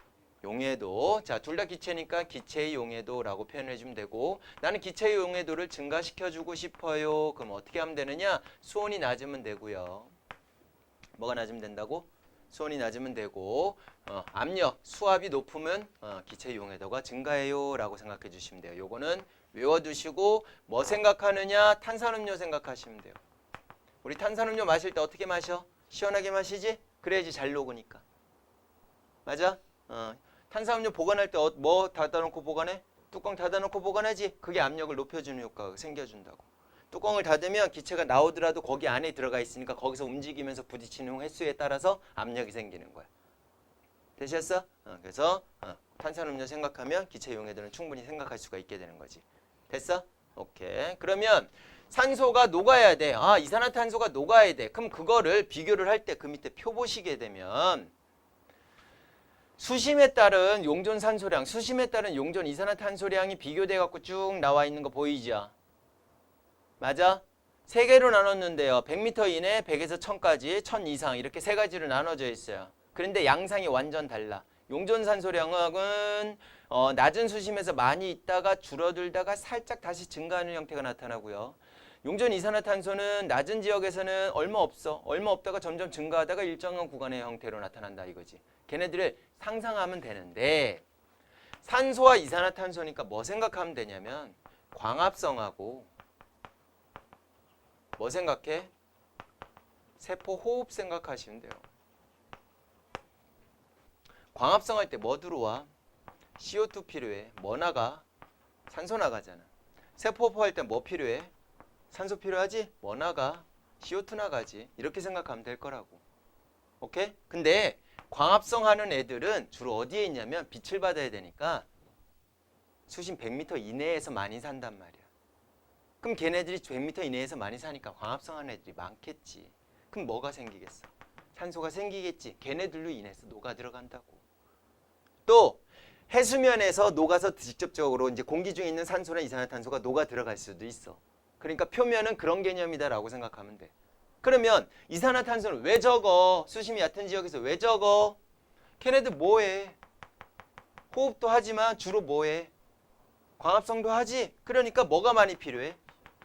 용해도. 자, 둘 다 기체니까 기체의 용해도라고 표현해 주면 되고 나는 기체의 용해도를 증가시켜주고 싶어요. 그럼 어떻게 하면 되느냐? 수온이 낮으면 되고요. 뭐가 낮으면 된다고? 수온이 낮으면 되고 압력, 수압이 높으면 기체의 용해도가 증가해요 라고 생각해 주시면 돼요. 요거는 외워두시고 뭐 생각하느냐? 탄산음료 생각하시면 돼요. 우리 탄산음료 마실 때 어떻게 마셔? 시원하게 마시지? 그래야지 잘 녹으니까. 맞아? 탄산음료 보관할 때 뭐 닫아놓고 보관해? 뚜껑 닫아놓고 보관하지? 그게 압력을 높여주는 효과가 생겨준다고. 뚜껑을 닫으면 기체가 나오더라도 거기 안에 들어가 있으니까 거기서 움직이면서 부딪히는 횟수에 따라서 압력이 생기는 거야. 되셨어? 그래서 탄산음료 생각하면 기체 용해도는 충분히 생각할 수가 있게 되는 거지. 됐어? 오케이. 그러면 산소가 녹아야 돼. 이산화탄소가 녹아야 돼. 그럼 그거를 비교를 할 때 그 밑에 표 보시게 되면 수심에 따른 용존 산소량, 수심에 따른 용존 이산화탄소량이 비교돼 갖고 쭉 나와 있는 거 보이죠? 맞아? 세 개로 나눴는데요. 100m 이내, 100에서 1000까지, 1000 이상 이렇게 세 가지로 나눠져 있어요. 그런데 양상이 완전 달라. 용존 산소량은 낮은 수심에서 많이 있다가 줄어들다가 살짝 다시 증가하는 형태가 나타나고요. 용존 이산화탄소는 낮은 지역에서는 얼마 없다가 점점 증가하다가 일정한 구간의 형태로 나타난다 이거지. 걔네들을 상상하면 되는데 산소와 이산화탄소니까 뭐 생각하면 되냐면 광합성하고 뭐 생각해? 세포 호흡 생각하시면 돼요. 광합성할 때 뭐 들어와? CO2 필요해. 뭐 나가? 산소 나가잖아. 세포 호흡할 때 뭐 필요해? 산소 필요하지? 뭐 나가? CO2 나가지. 이렇게 생각하면 될 거라고. 오케이? 근데 광합성하는 애들은 주로 어디에 있냐면 빛을 받아야 되니까 수심 100m 이내에서 많이 산단 말이야. 그럼 걔네들이 100m 이내에서 많이 사니까 광합성하는 애들이 많겠지. 그럼 뭐가 생기겠어? 산소가 생기겠지. 걔네들로 인해서 녹아 들어간다고. 또 해수면에서 녹아서 직접적으로 이제 공기 중에 있는 산소나 이산화탄소가 녹아 들어갈 수도 있어. 그러니까 표면은 그런 개념이다라고 생각하면 돼. 그러면 이산화탄소는 왜 적어? 수심이 얕은 지역에서 왜 적어? 걔네들 뭐해? 호흡도 하지만 주로 뭐해? 광합성도 하지? 그러니까 뭐가 많이 필요해?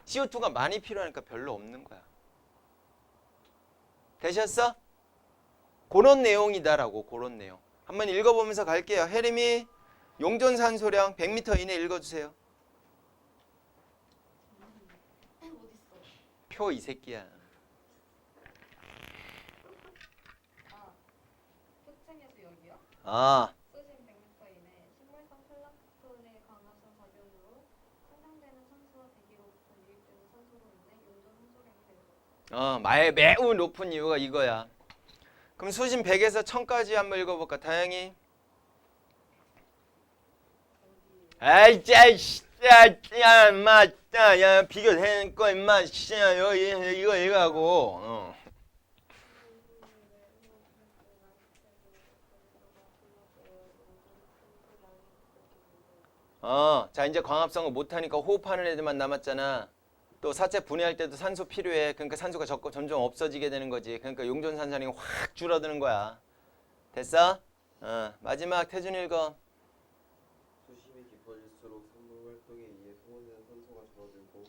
CO2가 많이 필요하니까 별로 없는 거야. 되셨어? 그런 내용이다라고. 그런 내용. 한번 읽어보면서 갈게요. 혜림이 용존 산소량 100m 이내 읽어주세요. 표 이 새끼야. 표층에서 여기요? 수심 100m 이내 식물성 플랑크톤의 광합성 작용으로 생성되는 산소와 대기로부터 유입되는 산소로 인해 용존 산소량이 되는 매우 높은 이유가 이거야. 그럼 수심 100에서 1000까지 한번 읽어볼까? 다영이. 아이 짜이씨, 야, 인마, 야, 비교되는 거 인마, 이거 이거하고. 자 이제 광합성을 못하니까 호흡하는 애들만 남았잖아. 또 사체 분해할 때도 산소 필요해. 그러니까 산소가 점점 없어지게 되는 거지. 그러니까 용존 산소량이 확 줄어드는 거야. 됐어? 마지막 태준 읽어. 수심이 깊어질수록 산물 활동에 의해 소모되는 산소가 줄어들고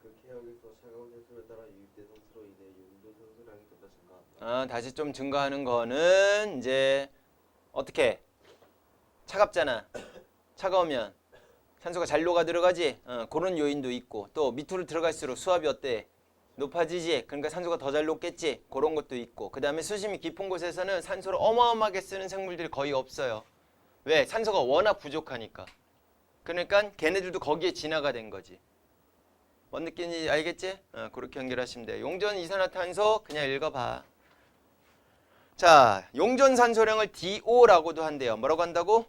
그 폐역에서 차가운 해수를 따라 유입된 산소로 인해 용존 산소량이 더 증가한다. 다시 좀 증가하는 거는 이제 어떻게? 차갑잖아. 차가우면 산소가 잘 녹아 들어가지. 그런 요인도 있고 또 밑으로 들어갈수록 수압이 어때? 높아지지. 그러니까 산소가 더 잘 녹겠지. 그런 것도 있고 그 다음에 수심이 깊은 곳에서는 산소를 어마어마하게 쓰는 생물들이 거의 없어요. 왜? 산소가 워낙 부족하니까. 그러니까 걔네들도 거기에 진화가 된 거지. 뭔 느낌인지 알겠지? 그렇게 연결하시면 돼요. 용존 이산화탄소 그냥 읽어봐. 자, 용존 산소량을 DO라고도 한대요. 뭐라고 한다고?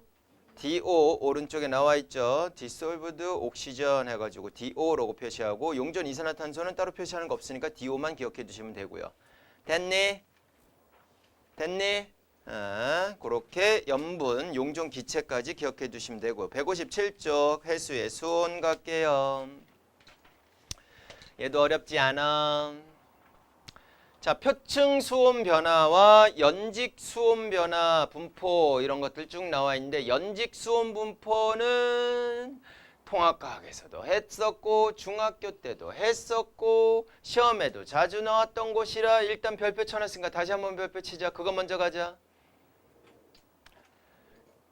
DO 오른쪽에 나와 있죠. Dissolved Oxygen 해가지고 DO라고 표시하고 용존 이산화탄소는 따로 표시하는 거 없으니까 DO만 기억해 두시면 되고요. 됐니? 됐니? 그렇게 염분, 용존 기체까지 기억해 두시면 되고 157쪽 해수의 수온 갈게요. 얘도 어렵지 않아. 자, 표층 수온 변화와 연직 수온 변화 분포 이런 것들 쭉 나와 있는데 연직 수온 분포는 통합과학에서도 했었고 중학교 때도 했었고 시험에도 자주 나왔던 곳이라 일단 별표 쳐놨으니까 다시 한번 별표 치자. 그거 먼저 가자.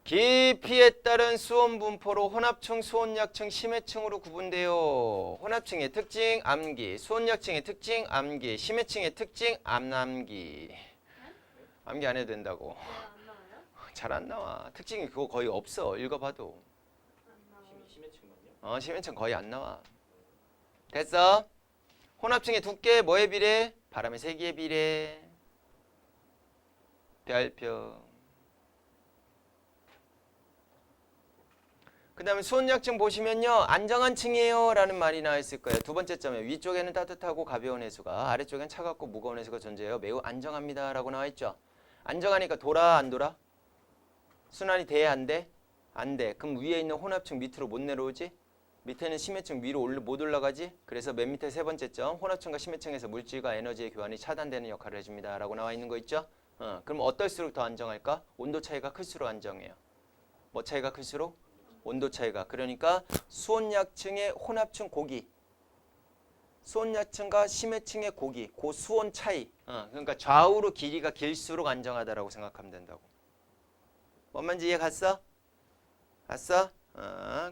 깊이에 따른 수온 분포로 혼합층, 수온약층, 심해층으로 구분돼요. 혼합층의 특징 암기, 수온약층의 특징 암기, 심해층의 특징 암남기. 암기 안 해도 된다고. 왜안 나와요? 잘 안 나와. 특징이 그거 거의 없어. 읽어봐도. 안 나와요. 심해층만요? 심해층 거의 안 나와. 됐어? 혼합층의 두께 뭐에 비례? 바람의 세기에 비례. 별표. 그 다음에 수온약층 보시면요. 안정한 층이에요 라는 말이 나와 있을 거예요. 두 번째 점에 위쪽에는 따뜻하고 가벼운 해수가 아래쪽엔 차갑고 무거운 해수가 존재해요. 매우 안정합니다 라고 나와 있죠. 안정하니까 돌아 안 돌아? 순환이 돼 안 돼? 안 돼. 그럼 위에 있는 혼합층 밑으로 못 내려오지? 밑에는 심해층 위로 못 올라가지? 그래서 맨 밑에 세 번째 점 혼합층과 심해층에서 물질과 에너지의 교환이 차단되는 역할을 해줍니다 라고 나와 있는 거 있죠? 그럼 어떨수록 더 안정할까? 온도 차이가 클수록 안정해요. 뭐 차이가 클수록? 온도 차이가. 그러니까 수온약층의 혼합층 고기, 수온약층과 심해층의 고기, 그 수온 차이. 그러니까 좌우로 길이가 길수록 안정하다라고 생각하면 된다고. 뭔 말인지 이해 갔어? 갔어?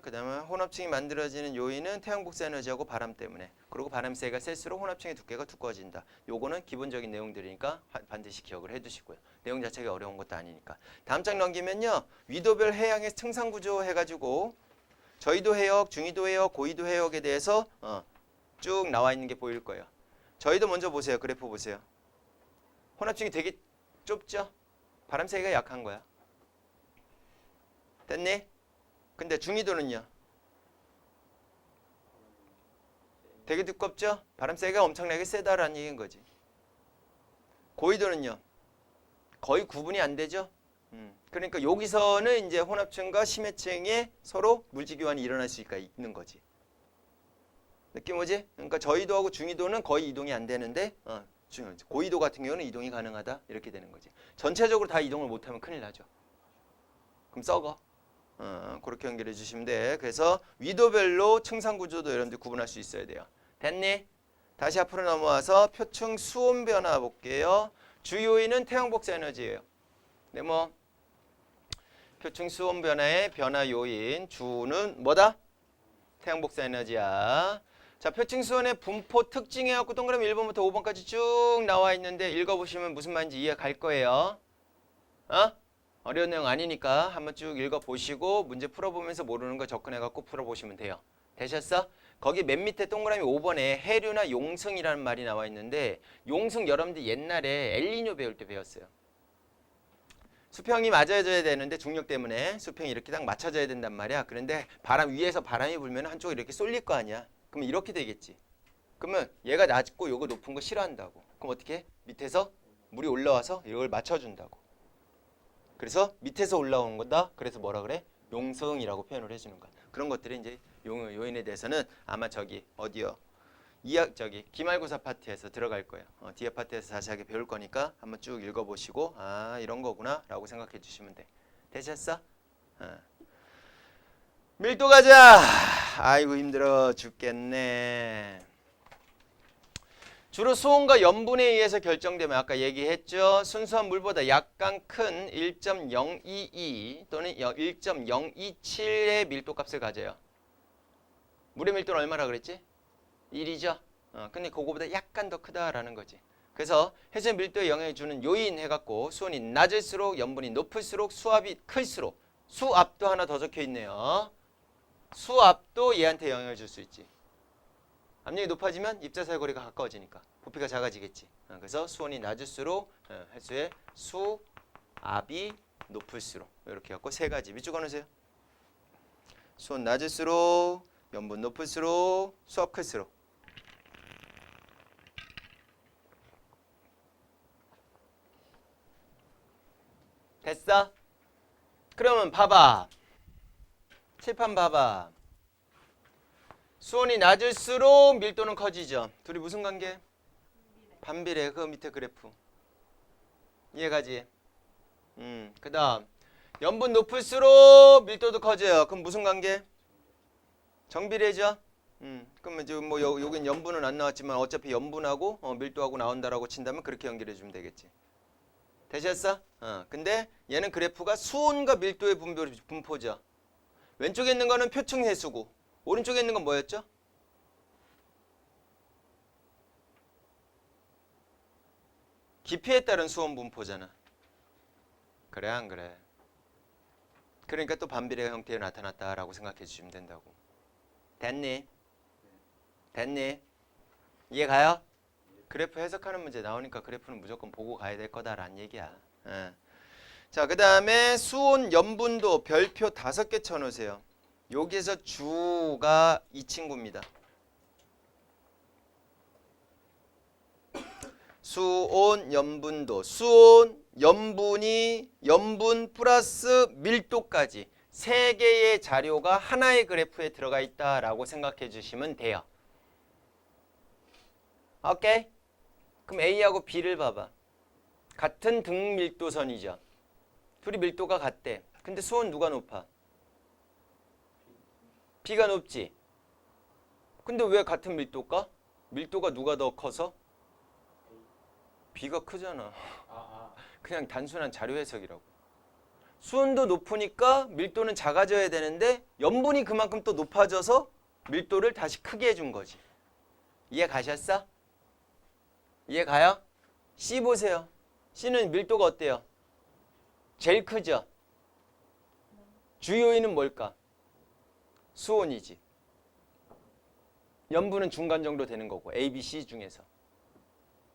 그 다음에 혼합층이 만들어지는 요인은 태양복사 에너지하고 바람 때문에. 그리고 바람 세기가 셀수록 혼합층의 두께가 두꺼워진다. 요거는 기본적인 내용들이니까 반드시 기억을 해두시고요. 내용 자체가 어려운 것도 아니니까. 다음 장 넘기면요. 위도별 해양의 층상구조 해가지고 저희도 해역, 중위도 해역, 고위도 해역에 대해서 쭉 나와 있는 게 보일 거예요. 저희도 먼저 보세요. 그래프 보세요. 혼합층이 되게 좁죠? 바람 세기가 약한 거야. 됐니? 근데 중위도는요? 되게 두껍죠? 바람 세기가 엄청나게 세다라는 얘기인 거지. 고위도는요? 거의 구분이 안 되죠? 그러니까 여기서는 이제 혼합층과 심해층에 서로 물질 교환이 일어날 수 있는 거지. 느낌 오지? 그러니까 저위도하고 중위도는 거의 이동이 안 되는데 고위도 같은 경우는 이동이 가능하다 이렇게 되는 거지. 전체적으로 다 이동을 못하면 큰일 나죠. 그럼 썩어. 그렇게 연결해 주시면 돼. 그래서 위도별로 층상 구조도 여러분들 구분할 수 있어야 돼요. 됐니? 다시 앞으로 넘어와서 표층 수온 변화 볼게요. 주요인은 태양 복사 에너지예요. 네, 뭐 표층 수온 변화의 변화 요인 주는 뭐다? 태양 복사 에너지야. 자, 표층 수온의 분포 특징해 갖고 동그라미 1번부터 5번까지 쭉 나와 있는데 읽어 보시면 무슨 말인지 이해 갈 거예요. 어려운 내용 아니니까 한번 쭉 읽어보시고 문제 풀어보면서 모르는 거 접근해갖고 풀어보시면 돼요. 되셨어? 거기 맨 밑에 동그라미 5번에 해류나 용승이라는 말이 나와 있는데 용승 여러분들 옛날에 엘니뇨 배울 때 배웠어요. 수평이 맞아줘야 되는데 중력 때문에 수평이 이렇게 딱 맞춰져야 된단 말이야. 그런데 바람 위에서 바람이 불면 한쪽이 이렇게 쏠릴 거 아니야. 그러면 이렇게 되겠지. 그러면 얘가 낮고 요거 높은 거 싫어한다고. 그럼 어떻게 해? 밑에서 물이 올라와서 이걸 맞춰준다고. 그래서 밑에서 올라오는 거다. 그래서 뭐라 그래? 용승이라고 표현을 해주는 거야. 그런 것들이 이제 요인에 대해서는 아마 저기 어디요? 기말고사 파트에서 들어갈 거예요. 뒤에 파트에서 자세하게 배울 거니까 한번 쭉 읽어보시고 이런 거구나 라고 생각해 주시면 돼. 되셨어? 밀도 가자. 아이고 힘들어 죽겠네. 주로 수온과 염분에 의해서 결정되면 아까 얘기했죠. 순수한 물보다 약간 큰 1.022 또는 1.027의 밀도값을 가져요. 물의 밀도는 얼마라 그랬지? 1이죠. 근데 그거보다 약간 더 크다라는 거지. 그래서 해수의 밀도에 영향을 주는 요인 해갖고 수온이 낮을수록 염분이 높을수록 수압이 클수록 수압도 하나 더 적혀 있네요. 수압도 얘한테 영향을 줄 수 있지. 압력이 높아지면 입자사의 거리가 가까워지니까 부피가 작아지겠지. 그래서 수온이 낮을수록 해수의 수압이 높을수록 이렇게 갖고 세 가지 밑줄 그어놓으세요. 수온 낮을수록 염분 높을수록 수압 클수록. 됐어? 그러면 봐봐. 칠판 봐봐. 수온이 낮을수록 밀도는 커지죠. 둘이 무슨 관계? 반비례 그 밑에 그래프. 이해가지? 그 다음 염분 높을수록 밀도도 커져요. 그럼 무슨 관계? 정비례죠? 그러면 이제 뭐 여긴 염분은 안 나왔지만 어차피 염분하고 밀도하고 나온다라고 친다면 그렇게 연결해 주면 되겠지. 되셨어? 근데 얘는 그래프가 수온과 밀도의 분포죠. 왼쪽에 있는 거는 표층 해수고 오른쪽에 있는 건 뭐였죠? 깊이에 따른 수온 분포잖아. 그래 안 그래? 그러니까 또 반비례 형태에 나타났다라고 생각해 주시면 된다고. 됐니? 됐니? 이해 가요? 그래프 해석하는 문제 나오니까 그래프는 무조건 보고 가야 될 거다라는 얘기야. 자, 그 다음에 수온 염분도 별표 5개 쳐놓으세요. 여기에서 주가 이 친구입니다. 수온 염분도, 수온 염분이 염분 플러스 밀도까지 3개의 자료가 하나의 그래프에 들어가 있다라고 생각해 주시면 돼요. 오케이? 그럼 A하고 B를 봐봐. 같은 등밀도선이죠. 둘이 밀도가 같대. 근데 수온 누가 높아? B가 높지. 근데 왜 같은 밀도일까? 밀도가 누가 더 커서? B가 크잖아. 그냥 단순한 자료 해석이라고. 수온도 높으니까 밀도는 작아져야 되는데 염분이 그만큼 또 높아져서 밀도를 다시 크게 해준 거지. 이해 가셨어? 이해 가요? C 보세요. C는 밀도가 어때요? 제일 크죠? 주요인은 뭘까? 수온이지. 염분은 중간 정도 되는 거고 A, B, C 중에서.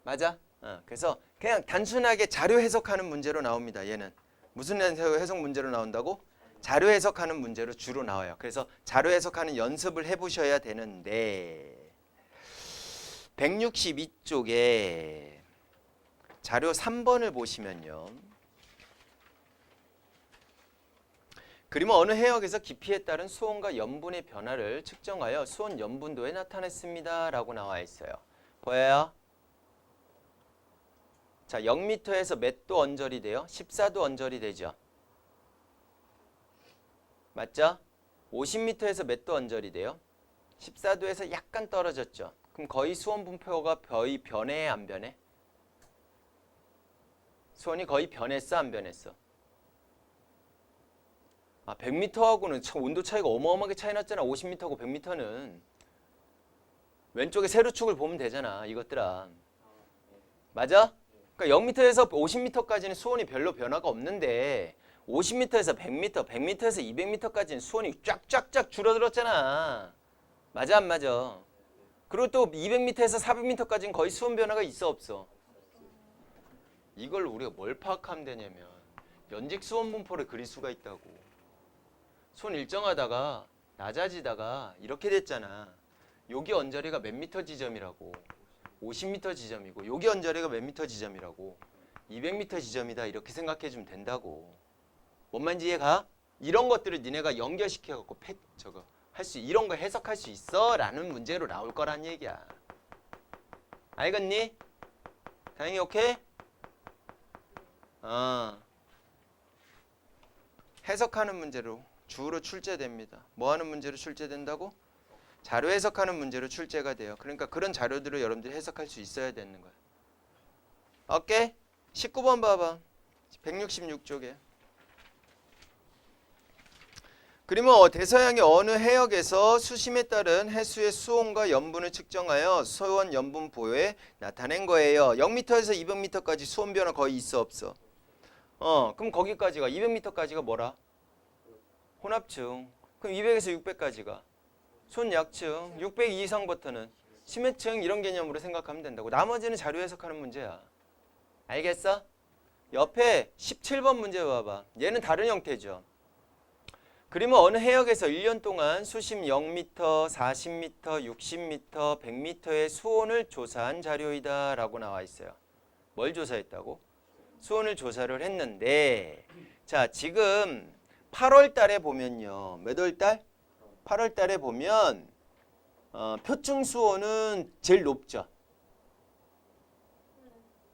맞아? 그래서 그냥 단순하게 자료 해석하는 문제로 나옵니다. 얘는. 무슨 해석 문제로 나온다고? 자료 해석하는 문제로 주로 나와요. 그래서 자료 해석하는 연습을 해보셔야 되는데 162쪽에 자료 3번을 보시면요. 그림은 어느 해역에서 깊이에 따른 수온과 염분의 변화를 측정하여 수온 염분도에 나타냈습니다. 라고 나와 있어요. 보여요? 자, 0m에서 몇 도 언저리 돼요? 14도 언저리 되죠. 맞죠? 50m에서 몇 도 언저리 돼요? 14도에서 약간 떨어졌죠. 그럼 거의 수온 분포가 거의 변해 안 변해? 수온이 거의 변했어 안 변했어? 100m하고는 온도 차이가 어마어마하게 차이 났잖아. 50m하고 100m는. 왼쪽에 세로축을 보면 되잖아. 이것들아. 맞아? 그러니까 0m에서 50m까지는 수온이 별로 변화가 없는데 50m에서 100m, 100m에서 200m까지는 수온이 쫙쫙쫙 줄어들었잖아. 맞아 안 맞아? 그리고 또 200m에서 400m까지는 거의 수온 변화가 있어 없어? 이걸 우리가 뭘 파악하면 되냐면 연직 수온 분포를 그릴 수가 있다고. 수온 일정하다가 낮아지다가 이렇게 됐잖아. 여기 언저리가 몇 미터 지점이라고? 50m 지점이고 여기 언저리가 몇 미터 지점이라고? 200m 지점이다. 이렇게 생각해 주면 된다고. 뭔 말인지 이해가? 이런 것들을 니네가 연결시켜 갖고 이런 거 해석할 수 있어 라는 문제로 나올 거란 얘기야. 알겠니? 다행히 오케이? 해석하는 문제로 주로 출제됩니다. 뭐 하는 문제로 출제된다고? 자료 해석하는 문제로 출제가 돼요. 그러니까 그런 자료들을 여러분들이 해석할 수 있어야 되는 거야. 오케이? 19번 봐봐. 166쪽에. 그러면 대서양의 어느 해역에서 수심에 따른 해수의 수온과 염분을 측정하여 수온 염분 보여에 나타낸 거예요. 0m에서 200m까지 수온 변화 거의 있어 없어? 그럼 거기까지가 200m까지가 뭐라? 혼합층. 그럼 200에서 600까지가 수온 약층. 600 이상부터는 심해층. 이런 개념으로 생각하면 된다고. 나머지는 자료 해석하는 문제야. 알겠어? 옆에 17번 문제 봐봐. 얘는 다른 형태죠. 그러면 어느 해역에서 1년 동안 수심 0m, 40m, 60m, 100m의 수온을 조사한 자료이다 라고 나와 있어요. 뭘 조사했다고? 수온을 조사를 했는데 자, 지금 8월 달에 보면요. 몇 월 달? 8월 달에 보면 표층 수온은 제일 높죠.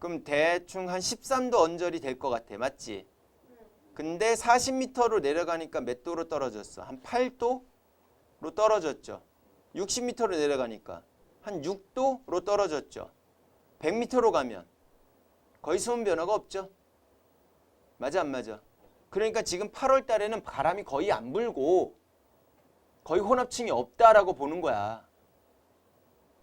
그럼 대충 한 13도 언저리 될 것 같아. 맞지? 근데 40m로 내려가니까 몇 도로 떨어졌어? 한 8도로 떨어졌죠. 60m로 내려가니까 한 6도로 떨어졌죠. 100m로 가면 거의 수온 변화가 없죠. 맞아 안 맞아? 그러니까 지금 8월 달에는 바람이 거의 안 불고 거의 혼합층이 없다라고 보는 거야.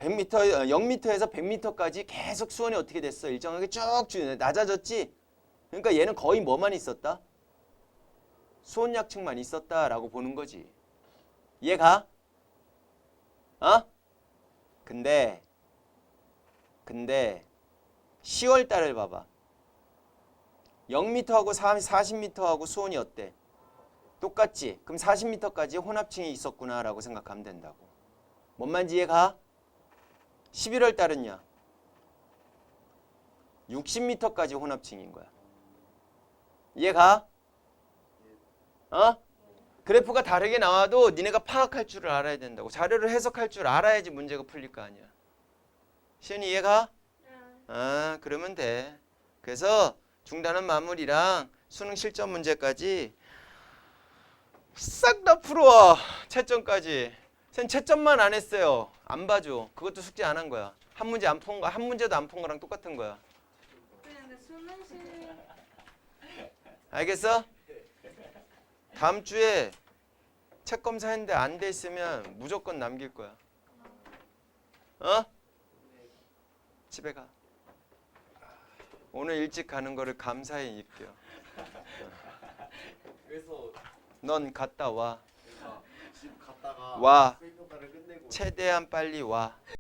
100m, 0m에서 100m까지 계속 수온이 어떻게 됐어? 일정하게 쭉 낮아졌지? 그러니까 얘는 거의 뭐만 있었다? 수온 약층만 있었다라고 보는 거지. 이해가? 어? 근데 10월 달을 봐봐. 0m하고 40m하고 수온이 어때? 똑같지? 그럼 40m까지 혼합층이 있었구나라고 생각하면 된다고. 뭔 말인지 이해가? 11월 달은요. 60m까지 혼합층인 거야. 이해가? 어? 그래프가 다르게 나와도 니네가 파악할 줄을 알아야 된다고. 자료를 해석할 줄 알아야지 문제가 풀릴 거 아니야. 시연이 이해가? 아, 그러면 돼. 그래서 중단원 마무리랑 수능 실전 문제까지 싹 다 풀어. 채점까지. 선 채점만 안 했어요. 안 봐줘. 그것도 숙제 안 한 거야. 한 문제 안 푼 거, 한 문제도 안 푼 거랑 똑같은 거야. 근데 수능실 알겠어? 다음 주에 책 검사했는데 안 돼 있으면 무조건 남길 거야. 어? 집에 가. 오늘 일찍 가는 거를 감사히 입겨. 그래서 넌 갔다 와. 집 갔다가 와. 수행평가를 끝내고 최대한 빨리 와.